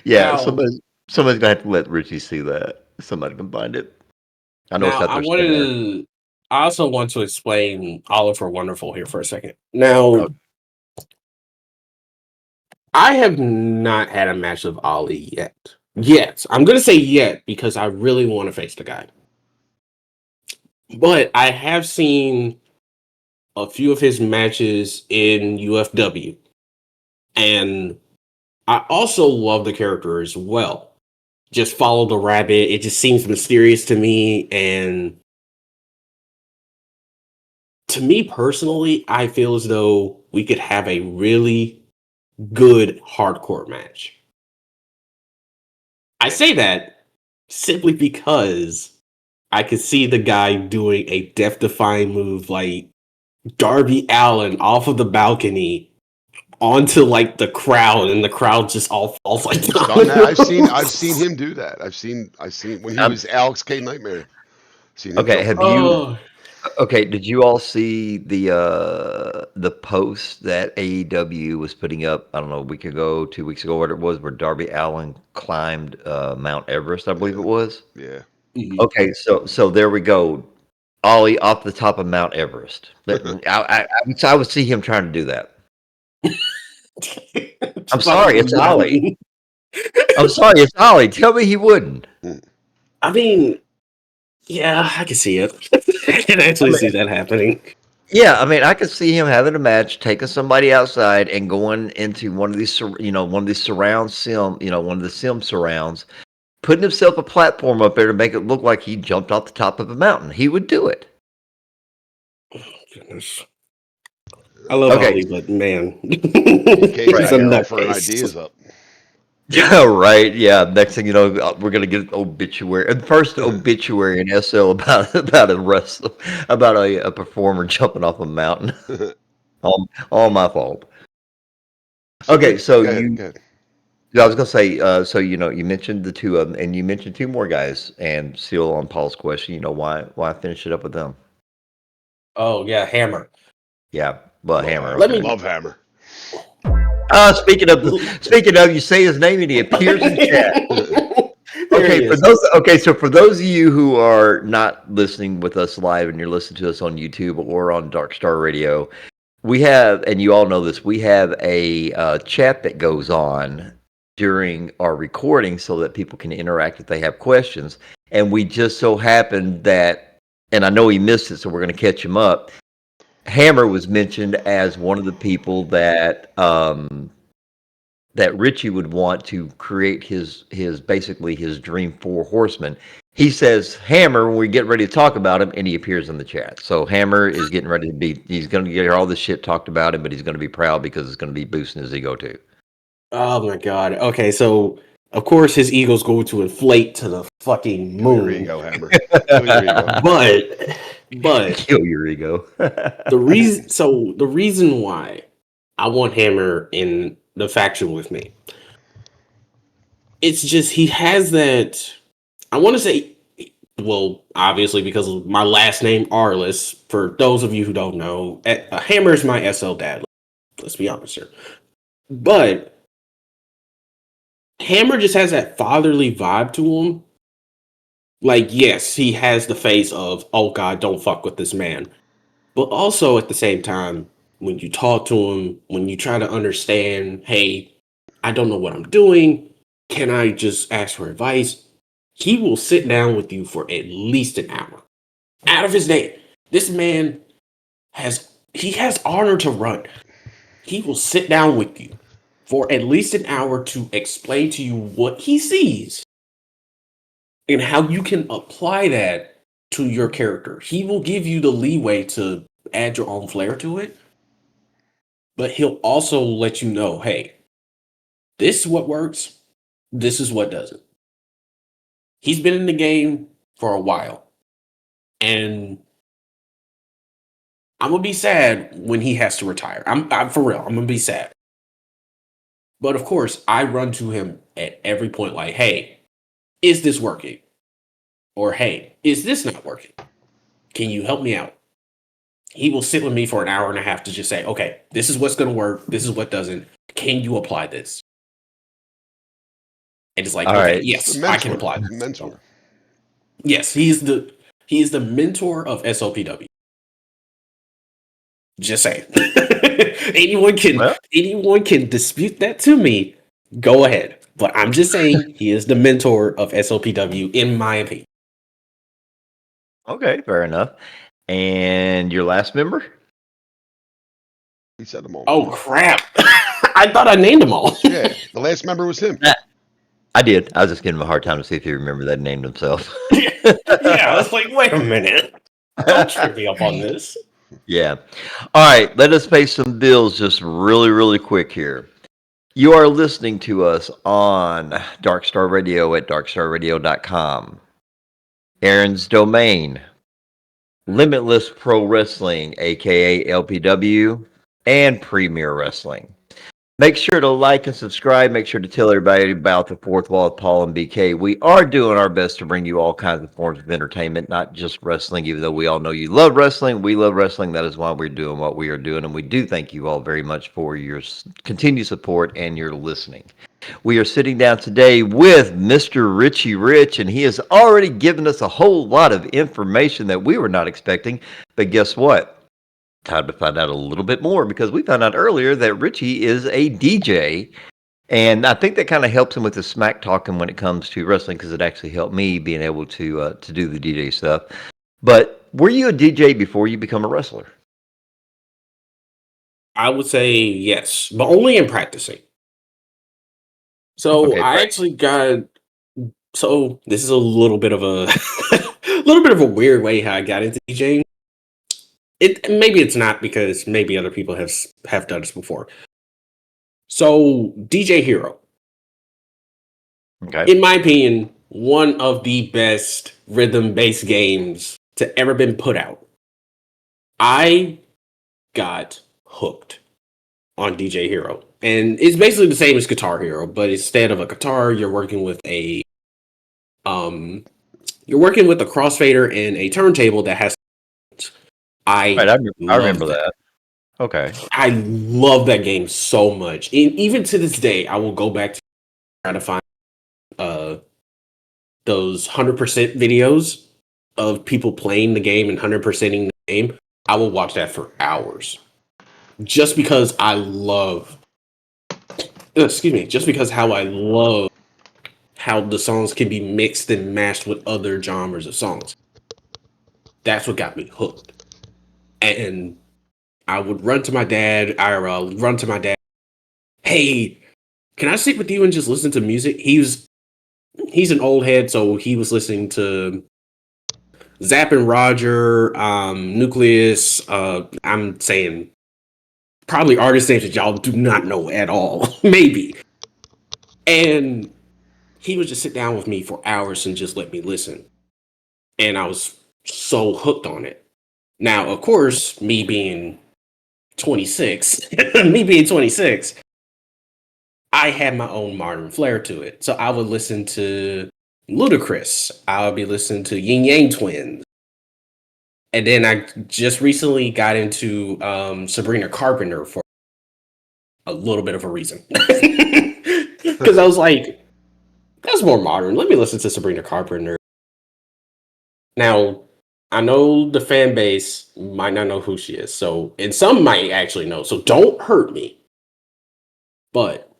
Yeah, Now, somebody's gonna have to let Richie see that. Somebody can find it. I know it's now out I there wanted somewhere. to. I also want to explain Oliver Wonderful here for a second. Now, I have not had a match with Ollie yet. Yet. I'm going to say yet because I really want to face the guy. But I have seen a few of his matches in UFW. And I also love the character as well. Just follow the rabbit. It just seems mysterious to me. And to me personally, I feel as though we could have a really good hardcore match. I say that simply because I could see the guy doing a death-defying move like Darby Allin off of the balcony onto like the crowd, and the crowd just all falls like He's done that. I've seen him do that. I've seen when he was Alex K Nightmare. Seen him Okay, jump. have you? Oh, Okay, did you all see the post that AEW was putting up? I don't know, a week ago, 2 weeks ago, what it was, where Darby Allin climbed Mount Everest, I believe it Yeah, was. yeah. mhm. Okay, so there we go. Ollie off the top of Mount Everest. I would see him trying to do that. I'm Top of sorry, the it's Ollie. mountain. I'm sorry, it's Ollie. Tell me he wouldn't. I mean, yeah, I can see it. I can I actually mean, see that happening. yeah, I mean, I could see him having a match, taking somebody outside and going into one of these, one of these surround sim, one of the sim surrounds, putting himself a platform up there to make it look like he jumped off the top of a mountain. He would do it. Goodness. I love Okay, Ollie, but man, DK's he's out a here offering nutcase. ideas up. yeah, right. Yeah, next thing you know, we're gonna get an obituary, and first obituary in SL about a wrestler, about a performer jumping off a mountain. All my fault. So Okay, good. so Go ahead. Go ahead. yeah, I was gonna say, so you mentioned the two of them, and you mentioned two more guys, and still on Paul's question, why finish it up with them? Oh yeah, Hammer. Yeah, well, Love Hammer. Hammer. Let Okay. me Love Hammer. Speaking of, you say his name and he appears in chat. There he Okay, is. so for those of you who are not listening with us live and you're listening to us on YouTube or on Darkstar Radio, we have, and you all know this, we have a chat that goes on during our recording so that people can interact if they have questions. And we just so happened that, and I know he missed it, so we're going to catch him up. Hammer was mentioned as one of the people that Richie would want to create his basically his dream four horsemen. He says Hammer when we get ready to talk about him, and he appears in the chat. So Hammer is getting ready to be. He's going to get all this shit talked about him, but he's going to be proud because it's going to be boosting his ego too. Oh my god. Okay, so of course his ego's going to inflate to the fucking Kill your moon. ego, Hammer. Kill your ego. But Kill your ego. the reason why I want Hammer in the faction with me, it's just he has that. I want to say, well, obviously because of my last name Arliss. For those of you who don't know, Hammer is my SL dad. Let's be honest here. But Hammer just has that fatherly vibe to him. Like, yes, he has the face of, oh God, don't fuck with this man. But also at the same time, when you talk to him, when you try to understand, hey, I don't know what I'm doing. Can I just ask for advice? He will sit down with you for at least an hour. Out of his day. This man has honor to run. He will sit down with you for at least an hour to explain to you what he sees and how you can apply that to your character. He will give you the leeway to add your own flair to it, but he'll also let you know, hey, this is what works, this is what doesn't. He's been in the game for a while. And I'm going to be sad when he has to retire. I'm for real. I'm going to be sad. But of course, I run to him at every point like, hey, is this working? Or hey, is this not working? Can you help me out? He will sit with me for an hour and a half to just say, okay, this is what's going to work. This is what doesn't. Can you apply this? And it's like, All okay, right. yes, I can apply this. Mentor. Yes, he's the mentor of SOPW. Just saying. anyone can dispute that to me. Go ahead. But I'm just saying he is the mentor of SOPW, in my opinion. Okay, fair enough. And your last member? He said them all. Oh crap! I thought I named them all. Yeah, the last member was him. I did. I was just giving him a hard time to see if he remembered that named himself. Yeah, I was like, wait a minute. Don't trip me up on this. Yeah. All right, let us pay some bills just really, really quick here. You are listening to us on Darkstar Radio at darkstarradio.com. Aran's Domain, Limitless Pro Wrestling, aka LPW, and Premier Wrestling. Make sure to like and subscribe. Make sure to tell everybody about the Fourth Wall with Paul and BK. We are doing our best to bring you all kinds of forms of entertainment, not just wrestling, even though we all know you love wrestling. We love wrestling. That is why we're doing what we are doing. And we do thank you all very much for your continued support and your listening. We are sitting down today with Mr. Richy Rich, and he has already given us a whole lot of information that we were not expecting. But guess what? Time to find out a little bit more, because we found out earlier that Richy is a DJ, and I think that kind of helps him with the smack talking when it comes to wrestling, because it actually helped me being able to do the DJ stuff. But were you a DJ before you become a wrestler? I would say yes, but only in practicing. So Okay, I actually got. So this is a little bit of a weird way how I got into DJing. Maybe it's not, because maybe other people have done this before. So DJ Hero, Okay. in my opinion, one of the best rhythm-based games to ever been put out. I got hooked on DJ Hero, and it's basically the same as Guitar Hero, but instead of a guitar, you're working with a crossfader and a turntable that has. I remember that. Okay. I love that game so much. And even to this day, I will go back to try to find those 100% videos of people playing the game and 100%ing the game. I will watch that for hours. Just because I love how the songs can be mixed and matched with other genres of songs. That's what got me hooked. And I would run to my dad, IRL, run to my dad. Hey, can I sit with you and just listen to music? He's an old head, so he was listening to Zapp and Roger, Nucleus. I'm saying probably artist names that y'all do not know at all, maybe. And he would just sit down with me for hours and just let me listen. And I was so hooked on it. Now, of course, me being 26, I had my own modern flair to it. So I would listen to Ludacris. I would be listening to Yin Yang Twins. And then I just recently got into Sabrina Carpenter for a little bit of a reason. Because I was like, that's more modern. Let me listen to Sabrina Carpenter. Now, I know the fan base might not know who she is. And some might actually know. So don't hurt me. But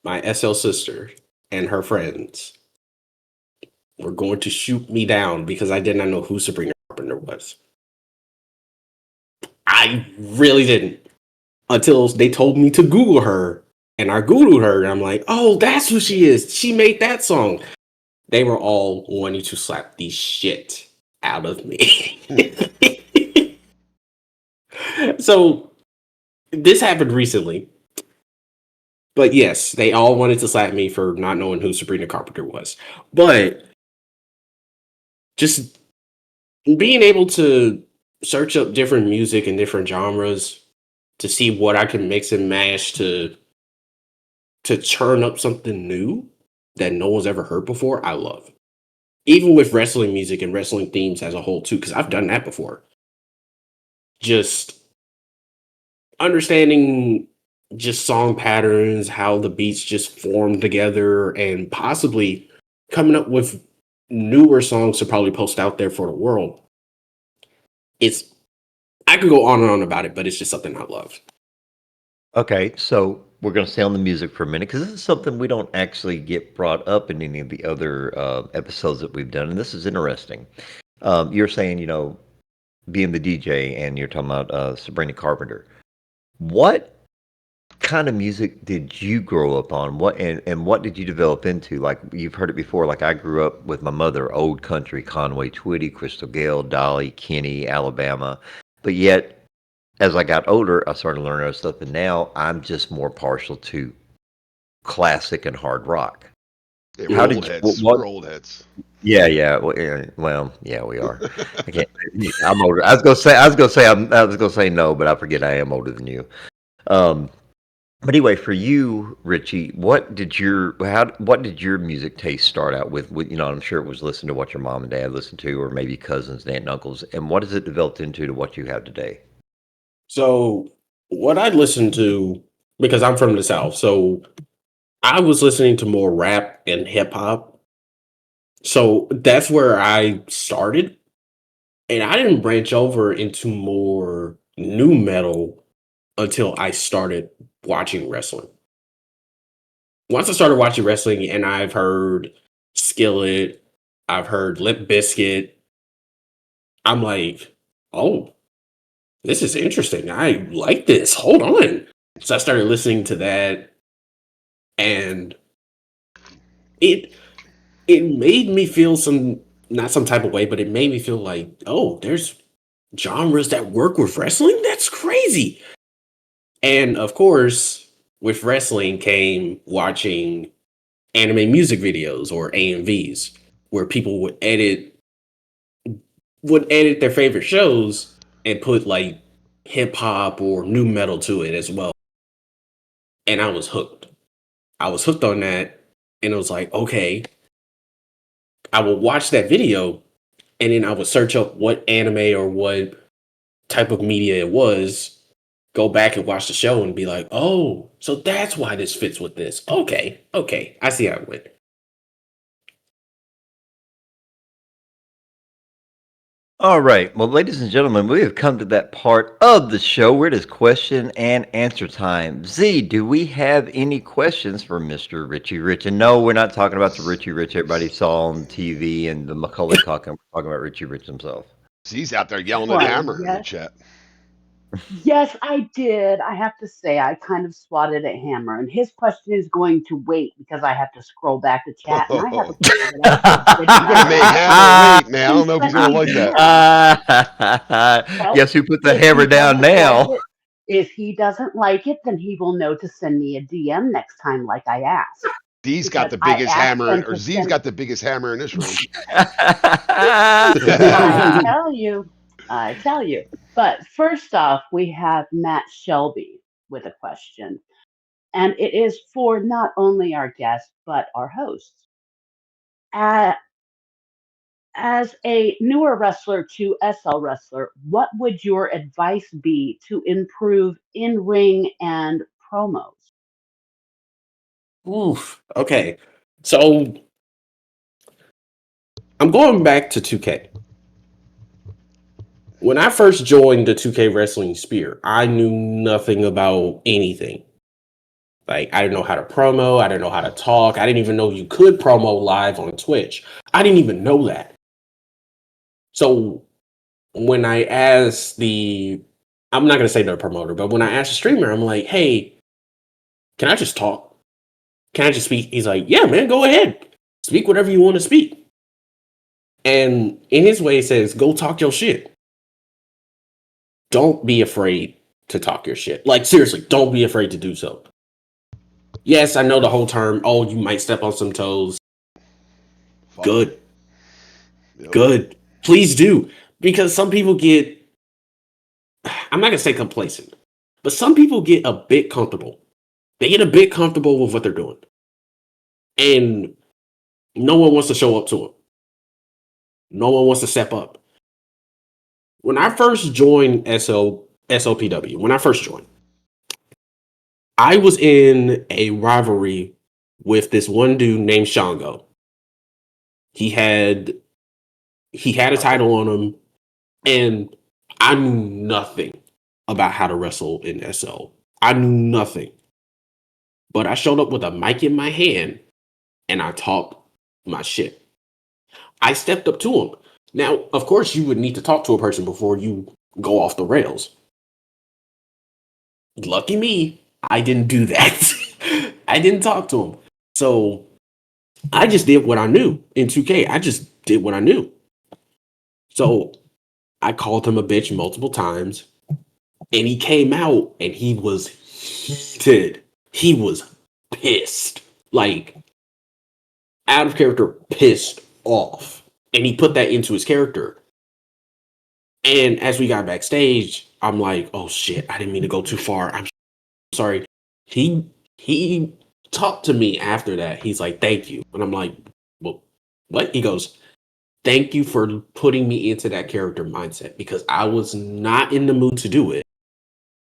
my SL sister and her friends were going to shoot me down because I did not know who Sabrina Carpenter was. I really didn't. Until they told me to Google her. And I Googled her and I'm like, oh, that's who she is. She made that song. They were all wanting to slap the shit out of me. So this happened recently. But yes, they all wanted to slap me for not knowing who Sabrina Carpenter was. But just being able to search up different music and different genres to see what I can mix and mash to churn up something new that no one's ever heard before, I love. Even with wrestling music and wrestling themes as a whole too, because I've done that before. Just understanding just song patterns, how the beats just form together, and possibly coming up with newer songs to probably post out there for the world. I could go on and on about it, but it's just something I love. Okay, so we're going to stay on the music for a minute because this is something we don't actually get brought up in any of the other episodes that we've done, and this is interesting. You're saying, being the DJ, and you're talking about Sabrina Carpenter. What kind of music did you grow up on? And what did you develop into? Like, you've heard it before. Like, I grew up with my mother, old country, Conway Twitty, Crystal Gale, Dolly, Kenny, Alabama. But yet, as I got older, I started learning other stuff, and now I'm just more partial to classic and hard rock. Yeah, we're old heads. Yeah. Well, yeah, we are. I can't. I'm older. I was gonna say no, but I forget I am older than you. But anyway, for you, Richie, what did your music taste start out with? I'm sure it was listening to what your mom and dad listened to, or maybe cousins, aunt and uncles. And what has it developed into to what you have today? So what I listened to, because I'm from the South, so I was listening to more rap and hip hop. So that's where I started. And I didn't branch over into more new metal until I started watching wrestling. Once I started watching wrestling and I've heard Skillet, I've heard Limp Bizkit, I'm like, oh, this is interesting. I like this. Hold on. So I started listening to that, and it made me feel not some type of way, but it made me feel like, oh, there's genres that work with wrestling? That's crazy. And of course, with wrestling came watching anime music videos or AMVs, where people would edit their favorite shows and put like hip hop or new metal to it as well. And I was hooked. I was hooked on that, and it was like, okay, I will watch that video, and then I would search up what anime or what type of media it was, go back and watch the show and be like, oh, so that's why this fits with this. Okay, I see how it went. All right. Well, ladies and gentlemen, we have come to that part of the show where it is question and answer time. Z, do we have any questions for Mr. Richy Rich? And no, we're not talking about the Richy Rich everybody saw on TV and the Macaulay Culkin. We're talking about Richy Rich himself. He's out there yelling at Hammer in the chat. Yes, I did. I have to say, I kind of swatted at Hammer, and his question is going to wait because I have to scroll back to chat, and I have a question that I make Hammer wait, man. I don't know if he's gonna like that. Well, guess who put the hammer down now? If he doesn't like it, then he will know to send me a DM next time, like I asked. Z's got the biggest hammer, or Z's got the biggest hammer in this room. I tell you. But first off, we have Matt Shelby with a question. And it is for not only our guests, but our hosts. As a newer wrestler to SL wrestler, what would your advice be to improve in-ring and promos? Oof. Okay. So I'm going back to 2K. When I first joined the 2K Wrestling Sphere, I knew nothing about anything. Like, I didn't know how to promo. I didn't know how to talk. I didn't even know you could promo live on Twitch. I didn't even know that. So when I asked I'm not going to say the promoter, but when I asked the streamer, I'm like, hey, can I just talk? Can I just speak? He's like, yeah, man, go ahead. Speak whatever you want to speak. And in his way, he says, go talk your shit. Don't be afraid to talk your shit. Like, seriously, don't be afraid to do so. Yes, I know the whole term, oh, you might step on some toes. Fuck. Good. Yep. Good. Please do. Because some people get, I'm not going to say complacent, but some people get a bit comfortable. They get a bit comfortable with what they're doing. And no one wants to show up to them. No one wants to step up. When I first joined SLPW, when I first joined, I was in a rivalry with this one dude named Shango. He had a title on him, and I knew nothing about how to wrestle in SL. I knew nothing. But I showed up with a mic in my hand and I talked my shit. I stepped up to him. Now, of course, you would need to talk to a person before you go off the rails. Lucky me, I didn't do that. I didn't talk to him. So I just did what I knew in 2K. I just did what I knew. So I called him a bitch multiple times, and he came out and he was heated. He was pissed. Like, out of character, pissed off. And he put that into his character. And as we got backstage, I'm like, oh shit, I didn't mean to go too far. I'm sorry. He talked to me after that. He's like, thank you. And I'm like, well, what? He goes, thank you for putting me into that character mindset because I was not in the mood to do it.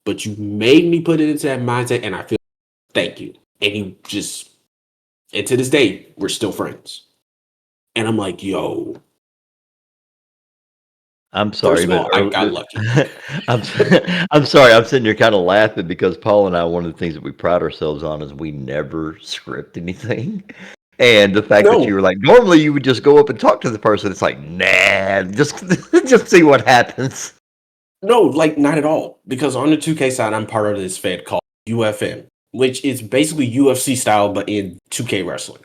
But you made me put it into that mindset, and I feel thank you. And he just, and to this day, we're still friends. And I'm like, yo, I'm sorry, first of all, but I got lucky. I'm I'm sorry. I'm sitting here kind of laughing because Paul and I, one of the things that we pride ourselves on is we never script anything. And the fact that you No, were like, normally you would just go up and talk to the person. It's like, nah, just just see what happens. no, like not at all. Because on the 2K side, I'm part of this fed called UFM, which is basically UFC style, but in 2K wrestling.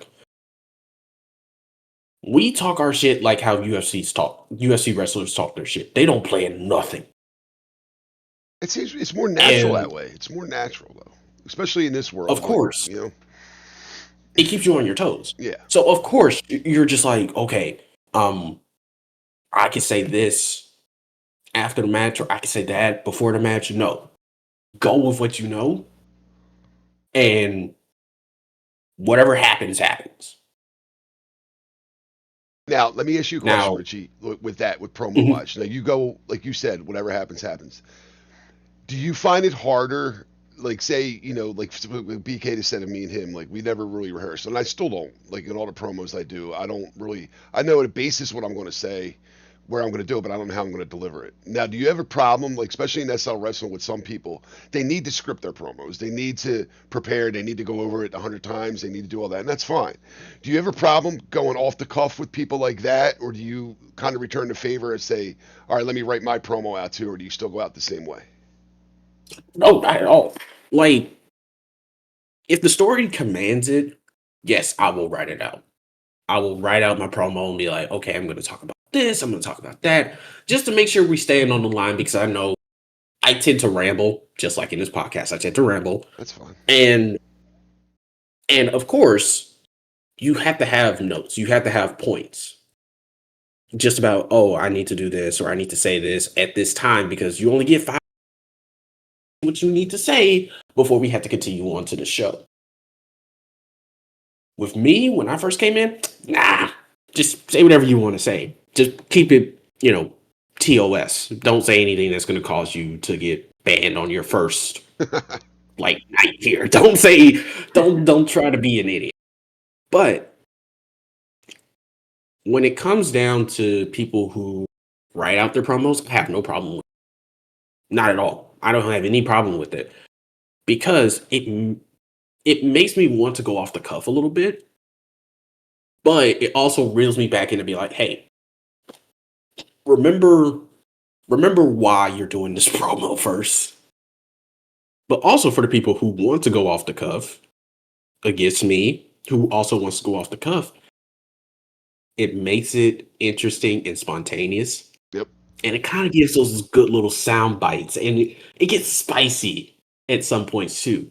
We talk our shit like how UFC wrestlers talk their shit. They don't plan nothing. It's more natural that And way. It's more natural though, especially in this of world. Like, course, you know, it keeps you on your toes. yeah. So of course, you're just like, okay, um, I could say this after the match, or I could say that before the match. No, go with what you know, and whatever happens, happens. Now, let me ask you a question, Now, Richie, with promo mhm, watch. Now, you go, like you said, whatever happens, happens. Do you find it harder, like, say, you know, like BK just said to me and him, like, we never really rehearse, and I still don't. Like, in all the promos I do, I don't really, I know at a basis what I'm going to say, where I'm going to do it, but I don't know how I'm going to deliver it. Now, do you have a problem, like, especially in SL Wrestling with some people, they need to script their promos. They need to prepare. They need to go over it 100 times. They need to do all that, and that's fine. Do you have a problem going off the cuff with people like that, or do you kind of return the favor and say, all right, let me write my promo out too, or do you still go out the same way? no, not at all. Like, if the story commands it, yes, I will write it out. I will write out my promo and be like, okay, I'm going to talk about this. I'm going to talk about that, just to make sure we stand on the line because I know I tend to ramble, just like in this podcast. I tend to ramble, That's fine. and of course, you have to have notes. You have to have points, just about oh, I need to do this or I need to say this at this time because you only get 5 what you need to say before we have to continue on to the show. With me, when I first came in, nah, just say whatever you want to say. Just keep it, TOS. Don't say anything that's going to cause you to get banned on your first like night here. Don't try to be an idiot. But when it comes down to people who write out their promos, I have no problem with it. Not at all. I don't have any problem with it because it makes me want to go off the cuff a little bit, but it also reels me back in to be like, hey, remember why you're doing this promo first. But also for the people who want to go off the cuff against me, who also wants to go off the cuff, it makes it interesting and spontaneous. Yep. And it kind of gives those good little sound bites. And it gets spicy at some points too.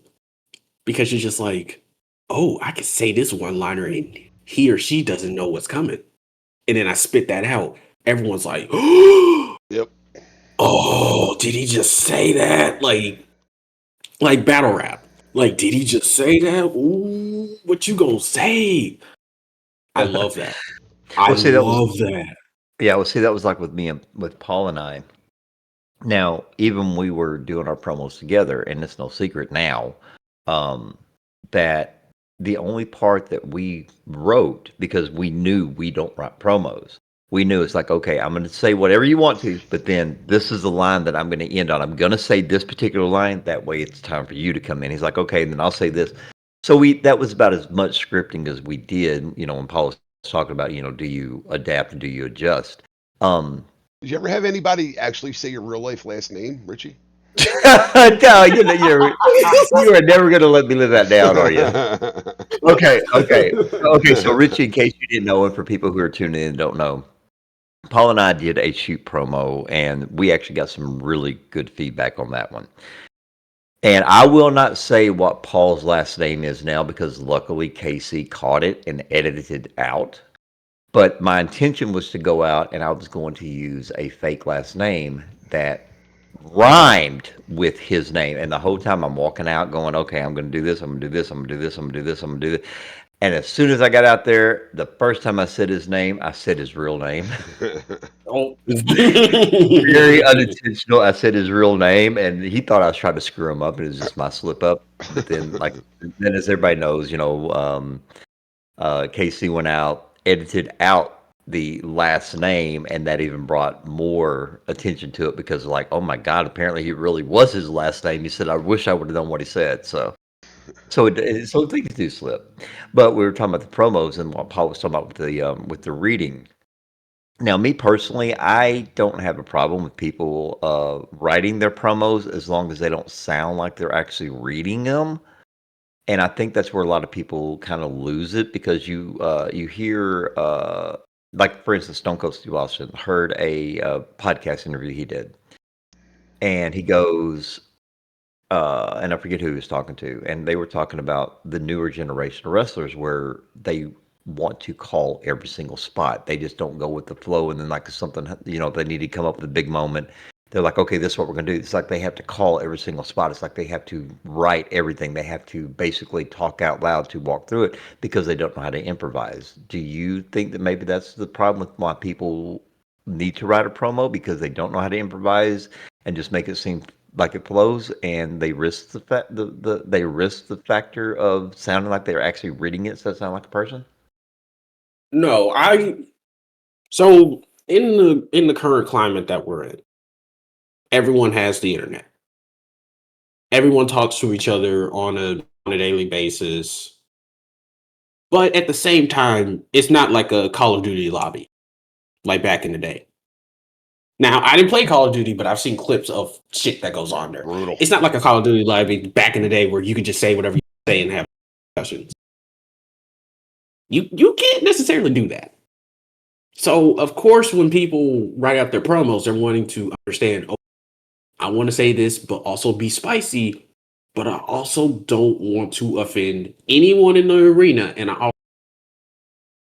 Because you're just like, oh, I could say this one liner and he or she doesn't know what's coming. and then I spit that out, everyone's like, Yep. "Oh, did he just say that?" Like battle rap. Like, did he just say that? Ooh, what you gonna say? I love that. I See, that was love that. yeah. Well, see, that was like with me and with Paul and I. Now, even we were doing our promos together, and it's no secret now um, that the only part that we wrote, because we knew we don't write promos, we knew it's like, okay, I'm going to say whatever you want to, but then this is the line that I'm going to end on. I'm going to say this particular line. That way, it's time for you to come in. He's like, okay, then I'll say this. So that was about as much scripting as we did. When Paul was talking about, do you adapt and do you adjust? Did you ever have anybody actually say your real life last name, Richie? No, you are never going to let me live that down, are you? Okay. So, Richie, in case you didn't know, and for people who are tuning in and don't know, Paul and I did a shoot promo, and we actually got some really good feedback on that one. And I will not say what Paul's last name is now because luckily Casey caught it and edited it out. But my intention was to go out and I was going to use a fake last name that rhymed with his name. And the whole time I'm walking out going, okay, I'm going to do this. I'm going to do this. I'm going to do this. I'm going to do this. I'm going to do this. And as soon as I got out there, the first time I said his name, I said his real name. Oh. Very unintentional. I said his real name, and he thought I was trying to screw him up, and it was just my slip up. But then, then as everybody knows, Casey went out, edited out the last name, and that even brought more attention to it because, oh my God, apparently he really was his last name. He said, "I wish I would have done what he said." So things do slip. But we were talking about the promos and what Paul was talking about with the reading. Now, me personally, I don't have a problem with people writing their promos as long as they don't sound like they're actually reading them. And I think that's where a lot of people kind of lose it because you hear like for instance, Stone Cold Steve Austin heard a podcast interview he did, and he goes, and I forget who he was talking to, and they were talking about the newer generation of wrestlers where they want to call every single spot. They just don't go with the flow, and then like something, they need to come up with a big moment. They're like, okay, this is what we're going to do. It's like they have to call every single spot. It's like they have to write everything. They have to basically talk out loud to walk through it because they don't know how to improvise. Do you think that maybe that's the problem with why people need to write a promo because they don't know how to improvise and just make it seem like it flows, and they risk they risk the factor of sounding like they're actually reading it, so it sounds like a person? No, so in the current climate that we're in, everyone has the internet. Everyone talks to each other on a daily basis. But at the same time, it's not like a Call of Duty lobby like back in the day. Now, I didn't play Call of Duty, but I've seen clips of shit that goes on there. Brutal. It's not like a Call of Duty lobby back in the day where you could just say whatever you say and have discussions. You can't necessarily do that. So, of course, when people write out their promos, they're wanting to understand, oh, I want to say this, but also be spicy, but I also don't want to offend anyone in the arena. And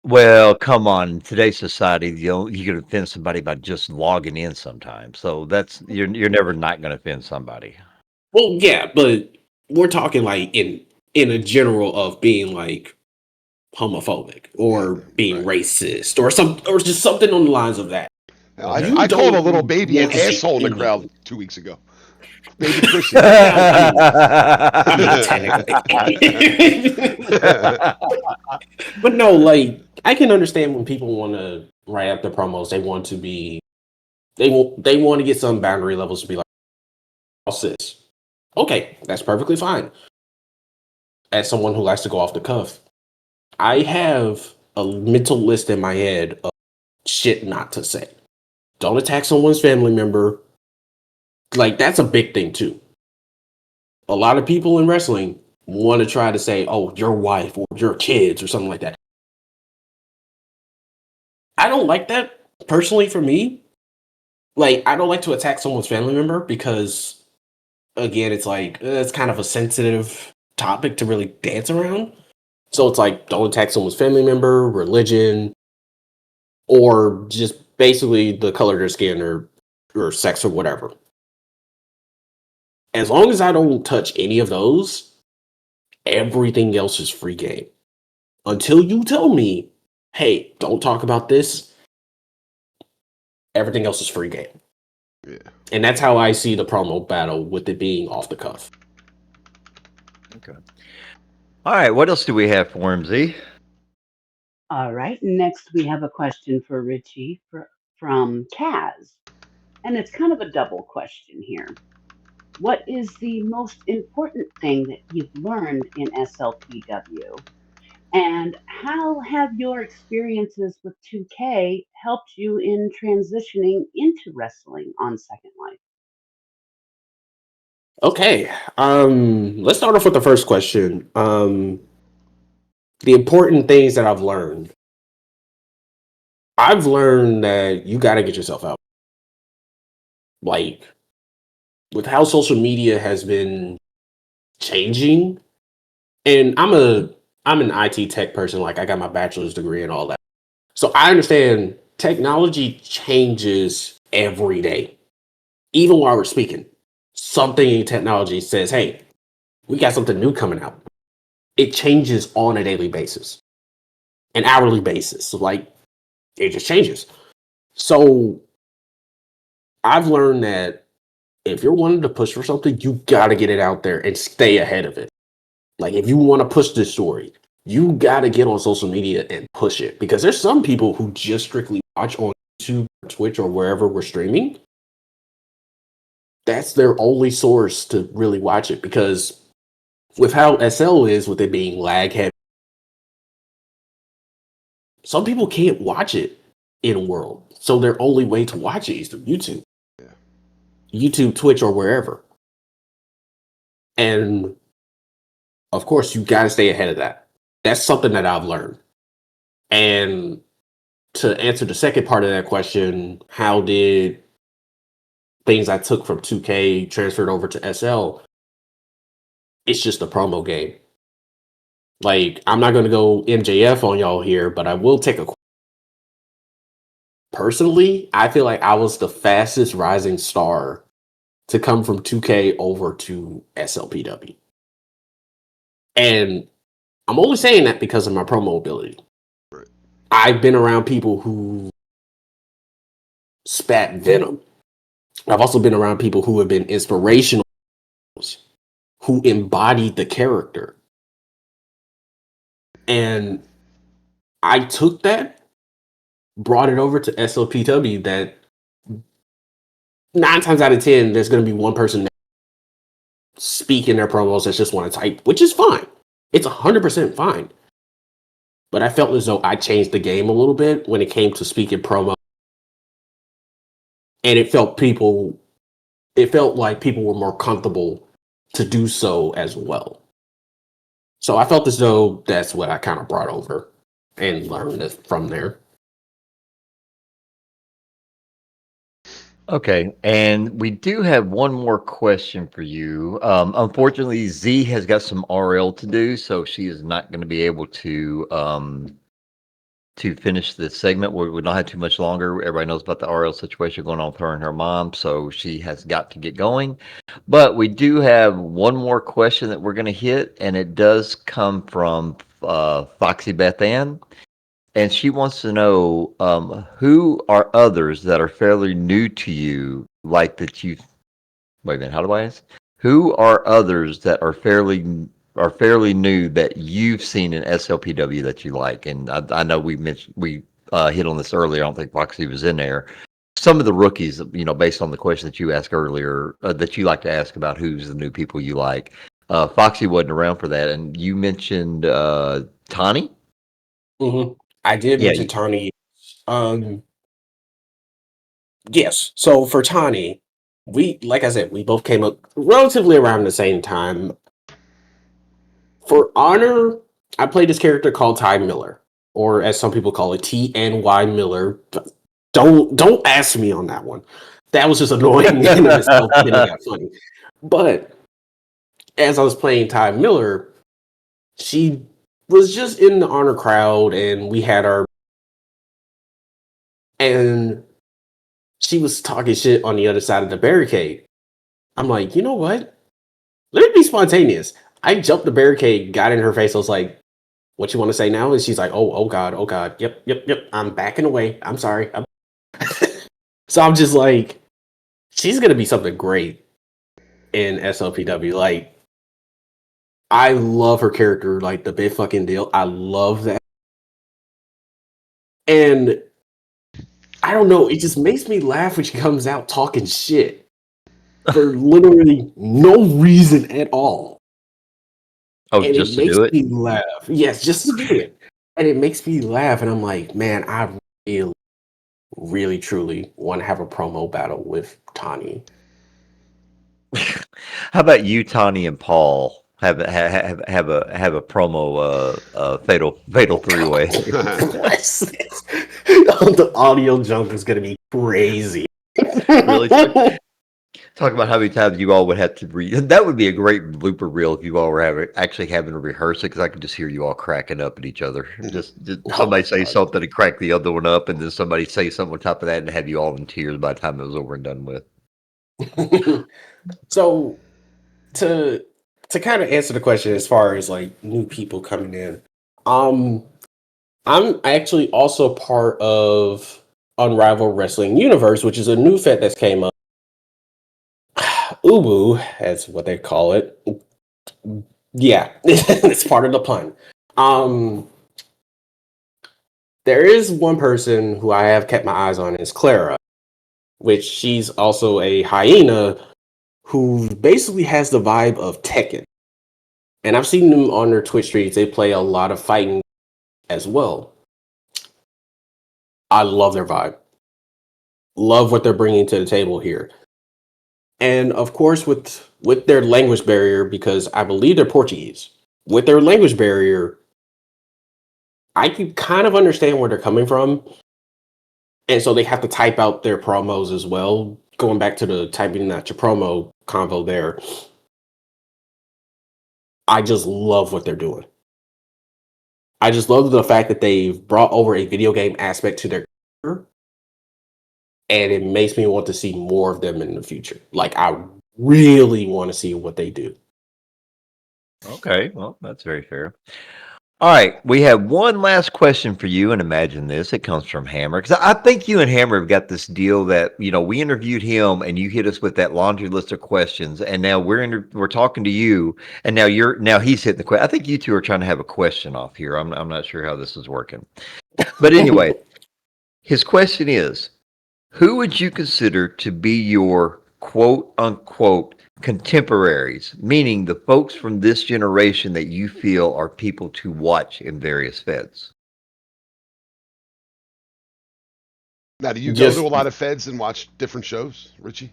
Well, come on. In today's society, you can offend somebody by just logging in sometimes. So that's you're never not going to offend somebody. well, yeah, but we're talking like in a general of being like homophobic or being racist or just something on the lines of that. I called a little baby an want to see asshole in the anything. crowd 2 weeks ago. Baby Christian. Not technically. But no, like I can understand when people want to write out their promos. They want to be, they want to get some boundary levels to be like, oh, sis. Okay, that's perfectly fine. As someone who likes to go off the cuff, I have a mental list in my head of shit not to say. Don't attack someone's family member. Like, that's a big thing, too. A lot of people in wrestling want to try to say, oh, your wife or your kids or something like that. I don't like that, personally, for me. Like, I don't like to attack someone's family member because, again, it's like, it's kind of a sensitive topic to really dance around. So it's like, don't attack someone's family member, religion, or just basically the color of their skin or sex or whatever. As long as I don't touch any of those, everything else is free game. Until you tell me, hey, don't talk about this, everything else is free game. Yeah. And that's how I see the promo battle, with it being off the cuff. Okay. All right. What else do we have for him, Z? All right. Next, we have a question for Richie from Kaz. And it's kind of a double question here. What is the most important thing that you've learned in SLPW? And how have your experiences with 2K helped you in transitioning into wrestling on Second Life? Okay. Let's start off with the first question. The important things that I've learned. I've learned that you got to get yourself out. Like, with how social media has been changing, and I'm an IT tech person. Like, I got my bachelor's degree and all that. So I understand technology changes every day. Even while we're speaking, something in technology says, hey, we got something new coming out. It changes on a daily basis, an hourly basis. So, like, it just changes. So I've learned that if you're wanting to push for something, you got to get it out there and stay ahead of it. Like, if you want to push this story, you got to get on social media and push it, because there's some people who just strictly watch on YouTube, Twitch, or wherever we're streaming. That's their only source to really watch it, because with how SL is, with it being lag heavy, some people can't watch it in world. So their only way to watch it is through YouTube. Yeah. YouTube, Twitch, or wherever. And of course, you got to stay ahead of that. That's something that I've learned. And to answer the second part of that question, how did things I took from 2K transferred over to SL? It's just a promo game. Like, I'm not going to go MJF on y'all here, but I will take a. Personally, I feel like I was the fastest rising star to come from 2K over to SLPW. And I'm only saying that because of my promo ability. Right. I've been around people who spat venom. I've also been around people who have been inspirational, who embodied the character. And I took that, brought it over to SLPW, that 9 times out of 10, there's going to be one person that speaking their promos that just want to type, which is fine. It's 100% fine. But I felt as though I changed the game a little bit when it came to speaking promo. And it felt like people were more comfortable to do so as well. So I felt as though that's what I kind of brought over and learned it from there. Okay, and we do have one more question for you. Unfortunately, Z has got some RL to do, so she is not going to be able to finish this segment. We don't have too much longer. Everybody knows about the RL situation going on with her and her mom, so she has got to get going. But we do have one more question that we're going to hit, and it does come from Foxy Beth Ann. And she wants to know who are others that are fairly new to you, like that you. Wait a minute, how do I ask? Who are others that are fairly new that you've seen in SLPW that you like? And I know we hit on this earlier. I don't think Foxy was in there. Some of the rookies, based on the question that you asked earlier, that you like to ask about who's the new people you like. Foxy wasn't around for that, and you mentioned Tani. Mm-hmm. I did Yeah, mention Tani. Yes. So for Tani, like I said, we both came up relatively around the same time. For Honor, I played this character called Ty Miller, or as some people call it, TNY Miller. Don't ask me on that one. That was just annoying in itself, and then it got funny. But as I was playing Ty Miller, she was just in the Honor crowd, and we had our And she was talking shit on the other side of the barricade. I'm like, you know what? Let it be spontaneous. I jumped the barricade, got in her face. I was like, what you want to say now? And she's like, oh God, oh God. Yep. I'm backing away. I'm sorry. So I'm just like, she's going to be something great in SLPW. Like, I love her character, like the big fucking deal. I love that. And I don't know, it just makes me laugh when she comes out talking shit for literally no reason at all. Oh, And just it to makes do it? me laugh. Yes, just to do it. And it makes me laugh. And I'm like, man, I really, truly want to have a promo battle with Tani. How about you, Tawny, and Paul have a promo fatal three-way? The audio jump is gonna be crazy. Really talk about how many times you all would have to that would be a great blooper reel if you all were actually having to rehearse it, because I could just hear you all cracking up at each other. Just somebody say something and crack the other one up, and then somebody say something on top of that and have you all in tears by the time it was over and done with. So to kind of answer the question as far as like new people coming in, I'm actually also part of Unrivaled Wrestling Universe, which is a new fed that's came up. Ubu, that's what they call it. Yeah, it's part of the pun. There is one person who I have kept my eyes on, is Clara, which she's also a hyena who basically has the vibe of Tekken. And I've seen them on their Twitch streams. They play a lot of fighting as well. I love their vibe. Love what they're bringing to the table here. And of course, with their language barrier, because I believe they're Portuguese, with their language barrier, I can kind of understand where they're coming from. And so they have to type out their promos as well. Going back to the typing out your promo convo there, I just love what they're doing. I just love the fact that they've brought over a video game aspect to their career, and it makes me want to see more of them in the future. Like, I really want to see what they do. Okay, well, that's very fair. All right, we have one last question for you, and imagine this. It comes from Hammer, because I think you and Hammer have got this deal that, we interviewed him, and you hit us with that laundry list of questions, and now we're talking to you, and now he's hitting the question. I think you two are trying to have a question off here. I'm not sure how this is working, but anyway, his question is, who would you consider to be your quote unquote contemporaries, meaning the folks from this generation that you feel are people to watch in various feds? Now, do you go to a lot of feds and watch different shows, Richie?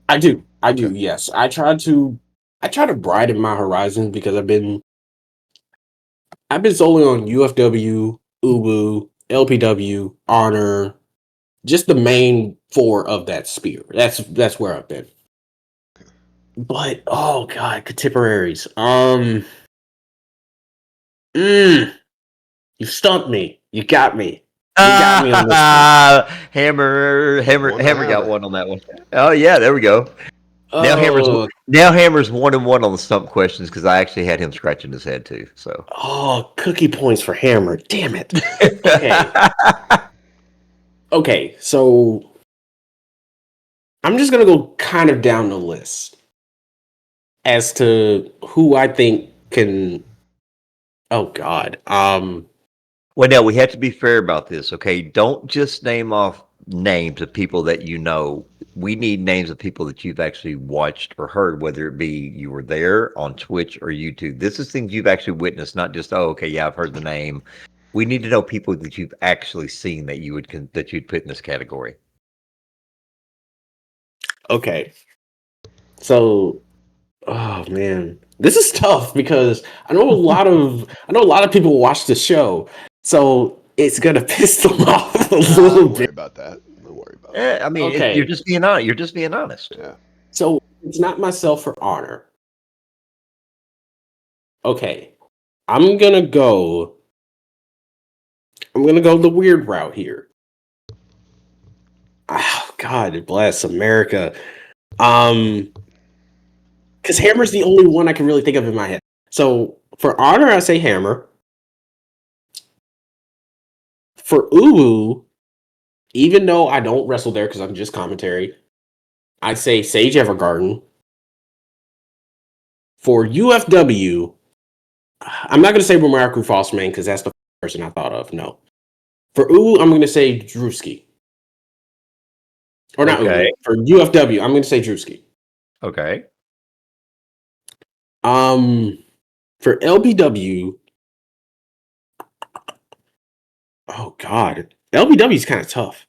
I do. Yes. I try to broaden my horizons because I've been solely on UFW, Ubu, LPW, Honor, just the main four of that sphere. That's where I've been. But oh god, contemporaries. You stumped me. You got me. You got me on this one. Hammer got one on that one. Oh yeah, there we go. Now Hammer's 1-1 on the stump questions, because I actually had him scratching his head too. So cookie points for Hammer. Damn it. Okay. Okay, so I'm just gonna go kind of down the list as to who I think can. Oh God. Well, now we have to be fair about this, okay? Don't just name off names of people that you know. We need names of people that you've actually watched or heard, whether it be you were there on Twitch or YouTube. This is things you've actually witnessed, not just, oh, okay, yeah, I've heard the name. We need to know people that you've actually seen that you'd put in this category. Okay. So, oh man, this is tough because I know a lot of people watch the show, so it's gonna piss them off a little Don't worry bit. about that. Don't worry about it. I mean, Okay. you're just being honest. You're just being honest. Yeah. So it's not myself for Honor. Okay, I'm gonna go the weird route here. God bless America. Because Hammer's the only one I can really think of in my head. So for honor, I say Hammer. For Uwu, even though I don't wrestle there because I'm just commentary, I'd say Sage Evergarden. For UFW, I'm not going to say Romarico Fosterman because that's the person I thought of. No. For Uwu, I'm going to say Drewski. Or not Uwu. For UFW, I'm going to say Drewski. Okay. For LBW, oh God, LBW is kind of tough.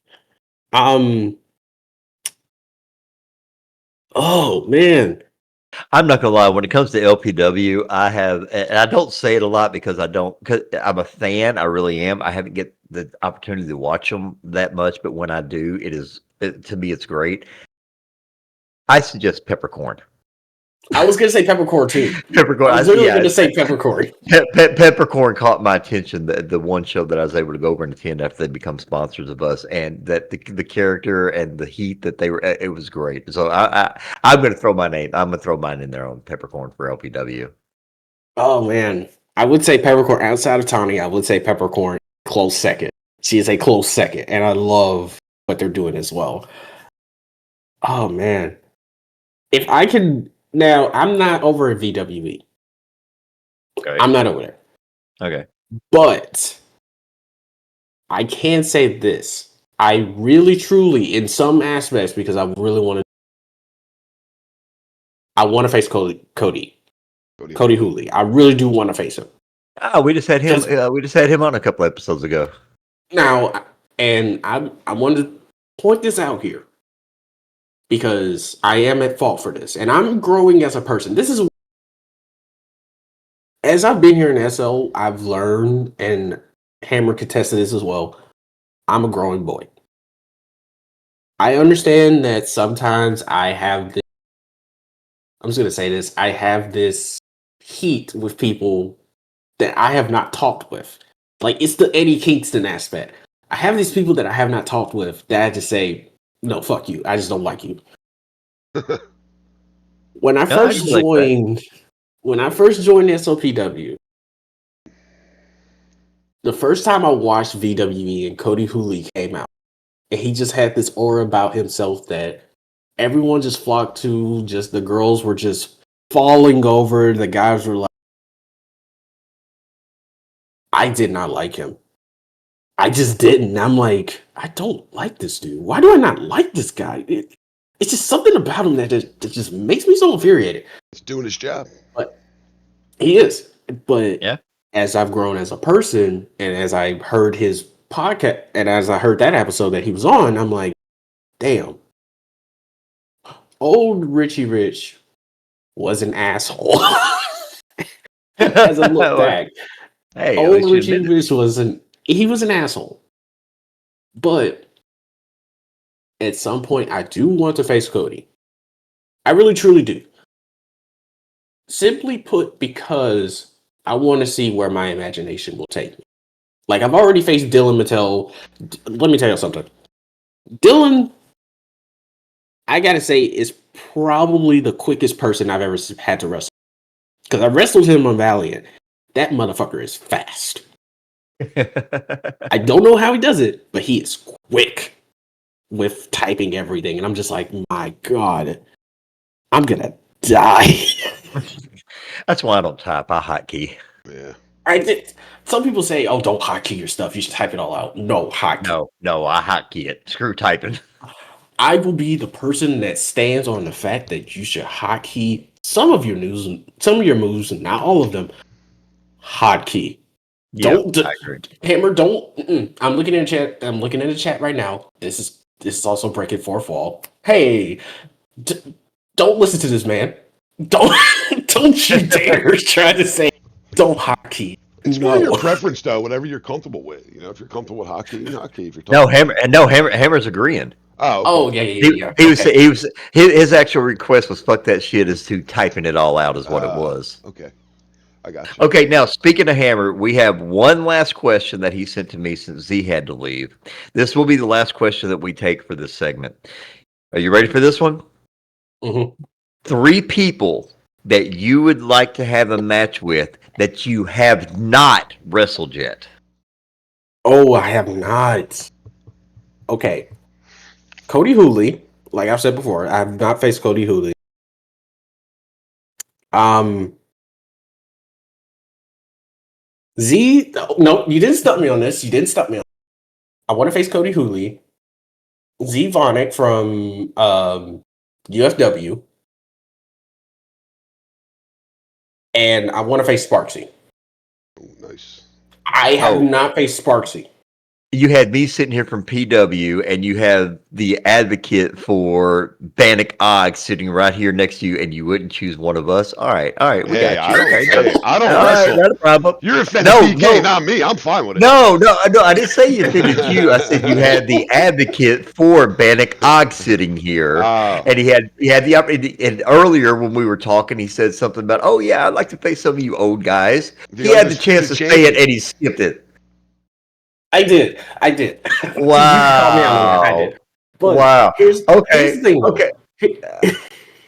Oh man, I'm not gonna lie. When it comes to LPW, I have, and I don't say it a lot because because I'm a fan. I really am. I haven't get the opportunity to watch them that much, but when I do, to me, it's great. I suggest Peppercorn. I was gonna say Peppercorn too. Peppercorn. I was literally gonna say Peppercorn. Peppercorn caught my attention. The one show that I was able to go over and attend after they become sponsors of us, and that the character and the heat that they were, it was great. So I'm going to throw my name. I'm going to throw mine in there on Peppercorn for LPW. Oh man, I would say Peppercorn outside of Tawny. I would say Peppercorn close second. She is a close second, and I love what they're doing as well. Oh man, if I can. Now, I'm not over at VWE. Okay. I'm not over there. Okay. But I can say this. I really, truly, in some aspects, because I really want to face Cody Hooley. I really do want to face him. Oh, we just had him. We just had him on a couple episodes ago. Now, and I wanted to point this out here. Because I am at fault for this. And I'm growing as a person. As I've been here in SL, I've learned, and Hammer contested this as well, I'm a growing boy. I understand that sometimes I have this, I'm just going to say this, I have this heat with people that I have not talked with. Like, it's the Eddie Kingston aspect. I have these people that I have not talked with that I just say, no, fuck you. I just don't like you. When I first joined SLPW, the first time I watched VWE and Cody Hooley came out, and he just had this aura about himself that everyone just flocked to, just the girls were just falling over, the guys were like, I did not like him. I just didn't. I'm like, I don't like this dude. Why do I not like this guy? It's just something about him that just makes me so infuriated. He's doing his job. But he is. But yeah, as I've grown as a person, and as I heard his podcast, and as I heard that episode that he was on, I'm like, damn. Old Richy Rich was an asshole. As I look back, old Richy Rich was an asshole. But at some point, I do want to face Cody. I really, truly do. Simply put, because I want to see where my imagination will take me. Like, I've already faced Dylan Mattel. Let me tell you something. Dylan, I gotta say, is probably the quickest person I've ever had to wrestle. Because I wrestled him on Valiant. That motherfucker is fast. I don't know how he does it, but he is quick with typing everything. And I'm just like, my God, I'm gonna die. That's why I don't type. I hotkey. Yeah. Some people say, oh, don't hotkey your stuff. You should type it all out. No, hotkey. No, I hotkey it. Screw typing. I will be the person that stands on the fact that you should hotkey some of your moves, and not all of them. Hotkey. Hammer, don't. I'm looking in the chat. I'm looking in the chat right now. This is also breaking fourth wall. Hey, don't listen to this man. Don't you dare try to say don't hotkey. It's more your preference, though. Whatever you're comfortable with. You know, if you're comfortable with hotkey. If you're Hammer's agreeing. Oh, okay. Yeah. He was his actual request was fuck that shit as to typing it all out is what it was. Okay. I got you. Okay, now speaking of Hammer, we have one last question that he sent to me since Z had to leave. This will be the last question that we take for this segment. Are you ready for this one? Mm-hmm. 3 people that you would like to have a match with that you have not wrestled yet. Oh, I have not. Okay. Cody Hooley, like I've said before, I have not faced Cody Hooley. Z, no, you didn't stop me on this. You didn't stop me on. I want to face Cody Hooley, Z Vonic from UFW, and I want to face Sparksy. Oh, nice. I have not faced Sparksy. You had me sitting here from PW, and you have the advocate for Bannock Og sitting right here next to you, and you wouldn't choose one of us. All right, we Hey, got you. I don't All wrestle. right, not a problem. You're offending BK, not me. I'm fine with it. No, I didn't say you offended you. I said you had the advocate for Bannock Og sitting here, and he had the opportunity. And earlier when we were talking, he said something about, "Oh yeah, I'd like to face some of you old guys." He had the chance to say it, and he skipped it. I did. Wow. You can call me out on that. I did. But wow. Here's the thing. Okay.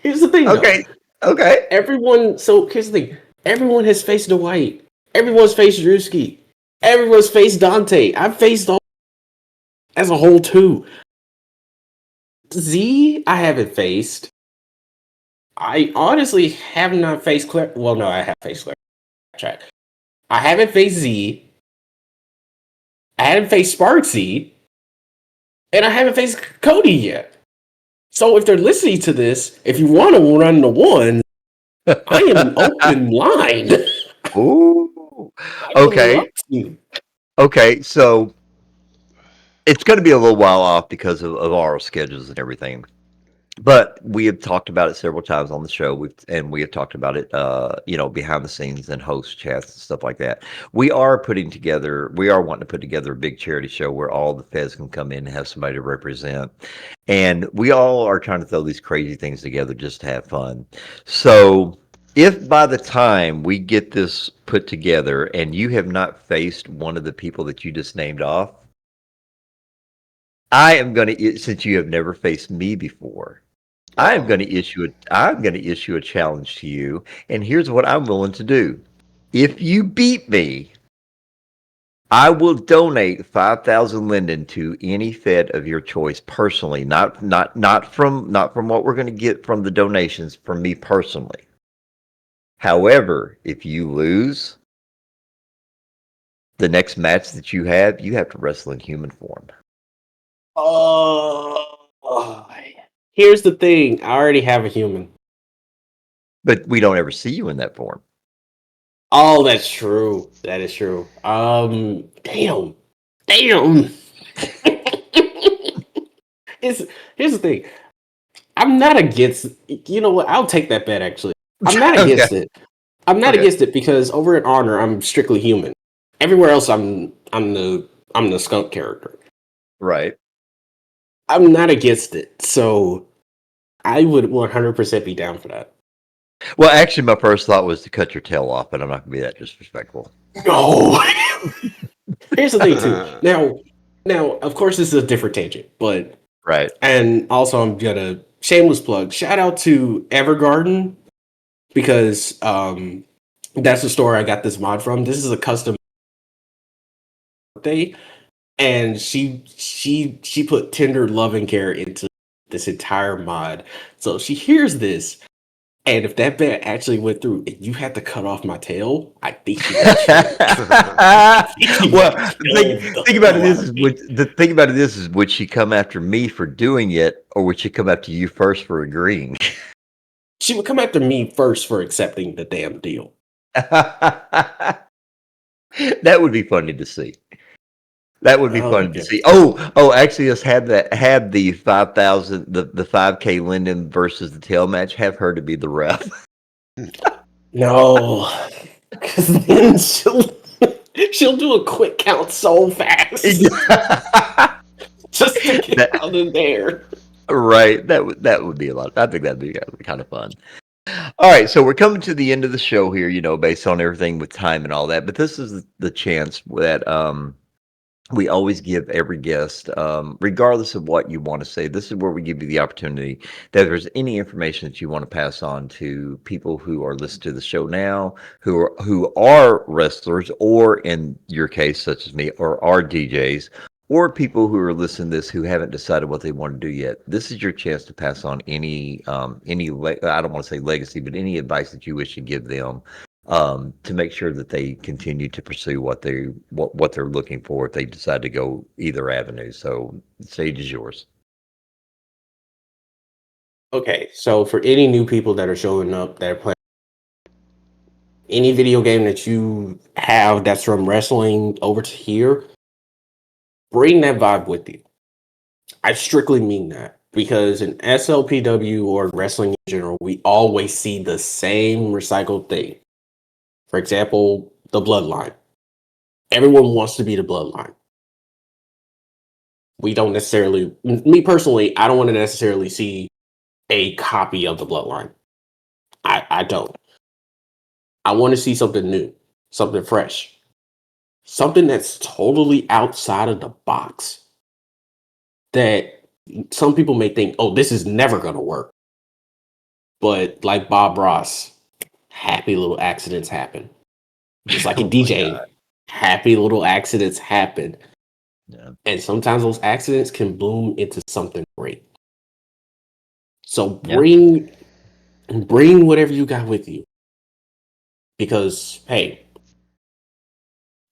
Here's the thing. Okay. Though. Okay. Everyone. So here's the thing. Everyone has faced Dwight. Everyone's faced Drewski. Everyone's faced Dante. I've faced all as a whole too. Z, I haven't faced. I honestly have not faced Claire. Well, no, I have faced Claire. Check. I haven't faced Z. I haven't faced Sparksy, and I haven't faced Cody yet. So if they're listening to this, if you want to run the one, I am open line. Ooh. Okay. Okay. So it's going to be a little while off because of our schedules and everything. But we have talked about it several times on the show. We have talked about it, behind the scenes and host chats and stuff like that. We are wanting to put together a big charity show where all the feds can come in and have somebody to represent. And we all are trying to throw these crazy things together just to have fun. So if by the time we get this put together and you have not faced one of the people that you just named off, I am going to, since you have never faced me before, I'm going to issue a challenge to you, and here's what I'm willing to do. If you beat me, I will donate 5,000 linden to any Fed of your choice personally, not from what we're going to get from the donations, from me personally. However, if you lose, the next match that you have to wrestle in human form. Here's the thing. I already have a human. But we don't ever see you in that form. Oh, that's true. That is true. Damn. Here's the thing. I'm not against. You know what? I'll take that bet. Actually, I'm not against it. I'm not against it because over at Honor, I'm strictly human. Everywhere else, I'm the skunk character. Right. I'm not against it, so I would 100% be down for that. Well, actually, my first thought was to cut your tail off, but I'm not going to be that disrespectful. No. Here's the thing, too. Now, of course, this is a different tangent, but right. And also, I'm gonna shameless plug. Shout out to Evergarden because that's the store I got this mod from. This is a custom birthday, and she put tender love and care into this entire mod. So she hears this. And if that bet actually went through and you had to cut off my tail, I think you well, the thing about it is would she come after me for doing it, or would she come after you first for agreeing? She would come after me first for accepting the damn deal. That would be funny to see. That would be fun to see. Oh, actually, let's have the 5,000, the 5K Linden versus the tail match. Have her to be the ref. No, because then she'll do a quick count so fast, just to get out of there. Right. That would be a lot. I think that'd be kind of fun. All right, so we're coming to the end of the show here, based on everything with time and all that. But this is the chance that we always give every guest, regardless of what you want to say. This is where we give you the opportunity that if there's any information that you want to pass on to people who are listening to the show now, who are wrestlers, or in your case, such as me, or are DJs, or people who are listening to this who haven't decided what they want to do yet. This is your chance to pass on any I don't want to say legacy, but any advice that you wish to give them, to make sure that they continue to pursue what they're looking for if they decide to go either avenue. So the stage is yours. Okay, so for any new people that are showing up that are playing any video game that you have that's from wrestling over to here, bring that vibe with you. I strictly mean that because in SLPW or wrestling in general, we always see the same recycled thing. For example, the bloodline. Everyone wants to be the bloodline. We don't necessarily, me personally, I don't want to necessarily see a copy of the bloodline. I don't. I want to see something new, something fresh, something that's totally outside of the box that some people may think, oh, this is never going to work. But like Bob Ross, happy little accidents happen. Just like a DJ, happy little accidents happen. Yeah. And sometimes those accidents can bloom into something great. So bring whatever you got with you. Because, hey,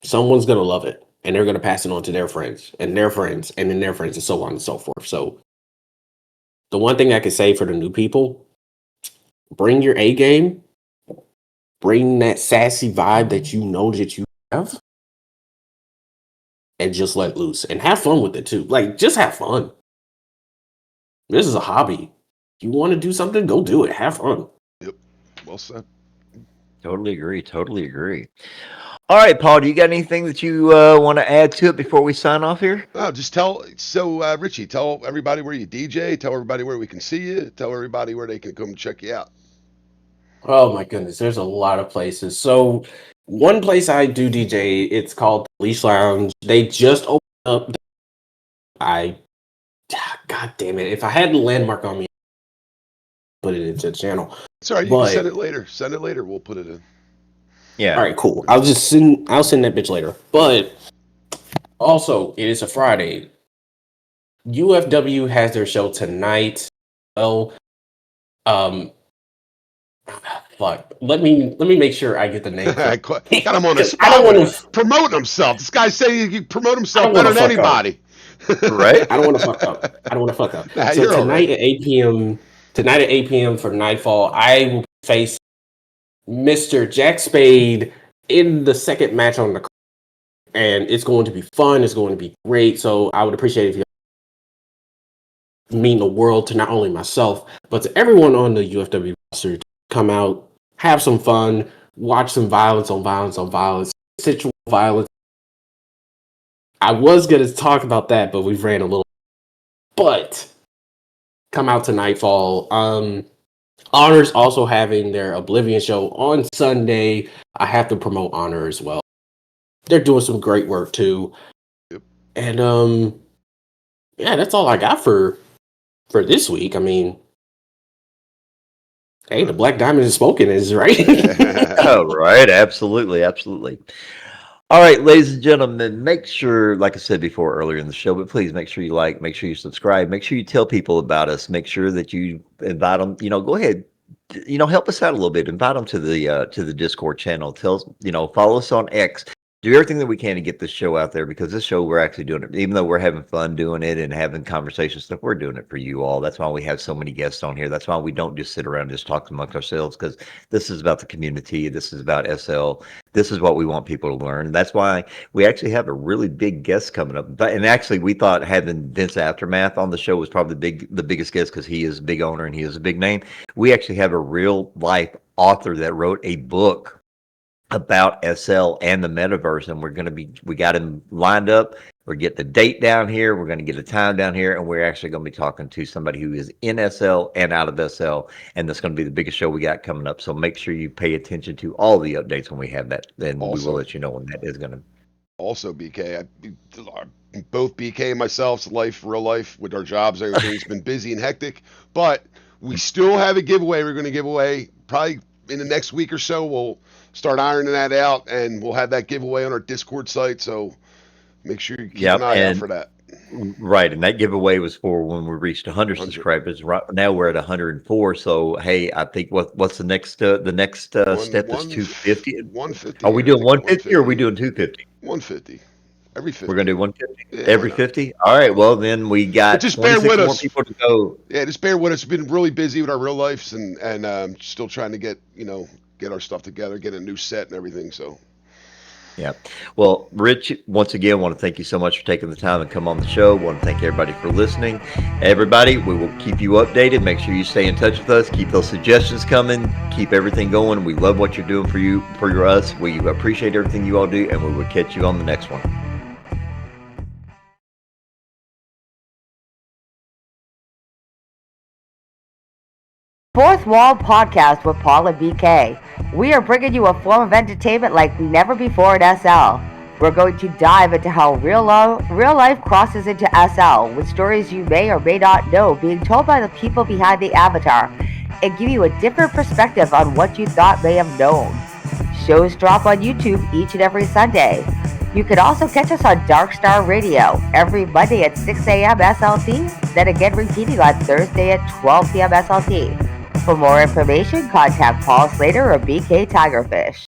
someone's going to love it. And they're going to pass it on to their friends and their friends and then their friends and so on and so forth. So the one thing I can say for the new people, bring your A game. Bring that sassy vibe that you know that you have. And just let loose. And have fun with it too. Like, just have fun. This is a hobby. You want to do something, go do it. Have fun. Yep. Well said. Totally agree. All right, Paul, do you got anything that you want to add to it before we sign off here? Oh, Richy, tell everybody where you DJ, tell everybody where we can see you, tell everybody where they can come check you out. Oh my goodness, there's a lot of places. So one place I do DJ, it's called Leash Lounge. They just opened up. God damn it. If I had the landmark on me, put it into the channel. Sorry, you can send it later. Send it later. We'll put it in. Yeah. All right, cool. I'll send that bitch later. But also, it is a Friday. UFW has their show tonight. Well, fuck. Let me make sure I get the name. Got him on the spot. I don't want to promote himself. This guy saying he promote himself better than anybody. Right? I don't want to fuck up. Nah, so tonight at 8 p.m. Tonight at 8 p.m. for Nightfall, I will face Mr. Jack Spade in the second match on the card. And it's going to be fun. It's going to be great. So I would appreciate if you mean the world to not only myself, but to everyone on the UFW roster to come out, have some fun, watch some violence on violence, sexual violence. I was going to talk about that, but we've ran a little. But come out to Nightfall. Honor's also having their Oblivion show on Sunday. I have to promote Honor as well. They're doing some great work too. Yep. And yeah, that's all I got for this week. I mean, hey, the Black Diamond is smoking, is right. Oh, right, absolutely. All right, ladies and gentlemen, make sure, like I said before earlier in the show, but please make sure you like, make sure you subscribe, make sure you tell people about us, make sure that you invite them, go ahead, help us out a little bit, invite them to the Discord channel, follow us on X, do everything that we can to get this show out there, because this show, we're actually doing it, even though we're having fun doing it and having conversation stuff, we're doing it for you all. That's why we have so many guests on here. That's why we don't just sit around and just talk amongst ourselves, because this is about the community. This is about SL. This is what we want people to learn. And that's why we actually have a really big guest coming up. And actually, we thought having Vince Aftermath on the show was probably the biggest guest, because he is a big owner and he is a big name. We actually have a real life author that wrote a book about SL and the metaverse, and we got him lined up. We're getting the date down here. We're going to get a time down here, and we're actually going to be talking to somebody who is in SL and out of SL, and that's going to be the biggest show we got coming up. So make sure you pay attention to all the updates when we have that. Then we will let you know when that is going to. Also, BK, both BK and myself, real life with our jobs, everything's been busy and hectic, but we still have a giveaway. We're going to give away probably in the next week or so. We'll start ironing that out, and we'll have that giveaway on our Discord site. So make sure you keep an eye out for that. Right, and that giveaway was for when we reached 100 subscribers. Right now we're at 104. So hey, I think what's the next step is 250. 150. Are we doing 150 or are we doing 250? 150. Every 50. We're gonna do 150 every 50. All right. Well, then we got just bear with us. People to go. Yeah, just bear with us. We've been really busy with our real lives and still trying to get our stuff together, get a new set and everything. So. Yeah. Well, Rich, once again, want to thank you so much for taking the time and come on the show. Want to thank everybody for listening. Everybody, we will keep you updated. Make sure you stay in touch with us. Keep those suggestions coming. Keep everything going. We love what you're doing for us. We appreciate everything you all do, and we will catch you on the next one. Fourth Wall Podcast with Paul and BK. We are bringing you a form of entertainment like never before in SL. We're going to dive into how real life crosses into SL with stories you may or may not know being told by the people behind the avatar and give you a different perspective on what you thought may have known. Shows drop on YouTube each and every Sunday. You can also catch us on Darkstar Radio every Monday at 6 a.m. SLT, then again repeating on Thursday at 12 p.m. SLT. For more information, contact Paul Slater or BK Tigerfish.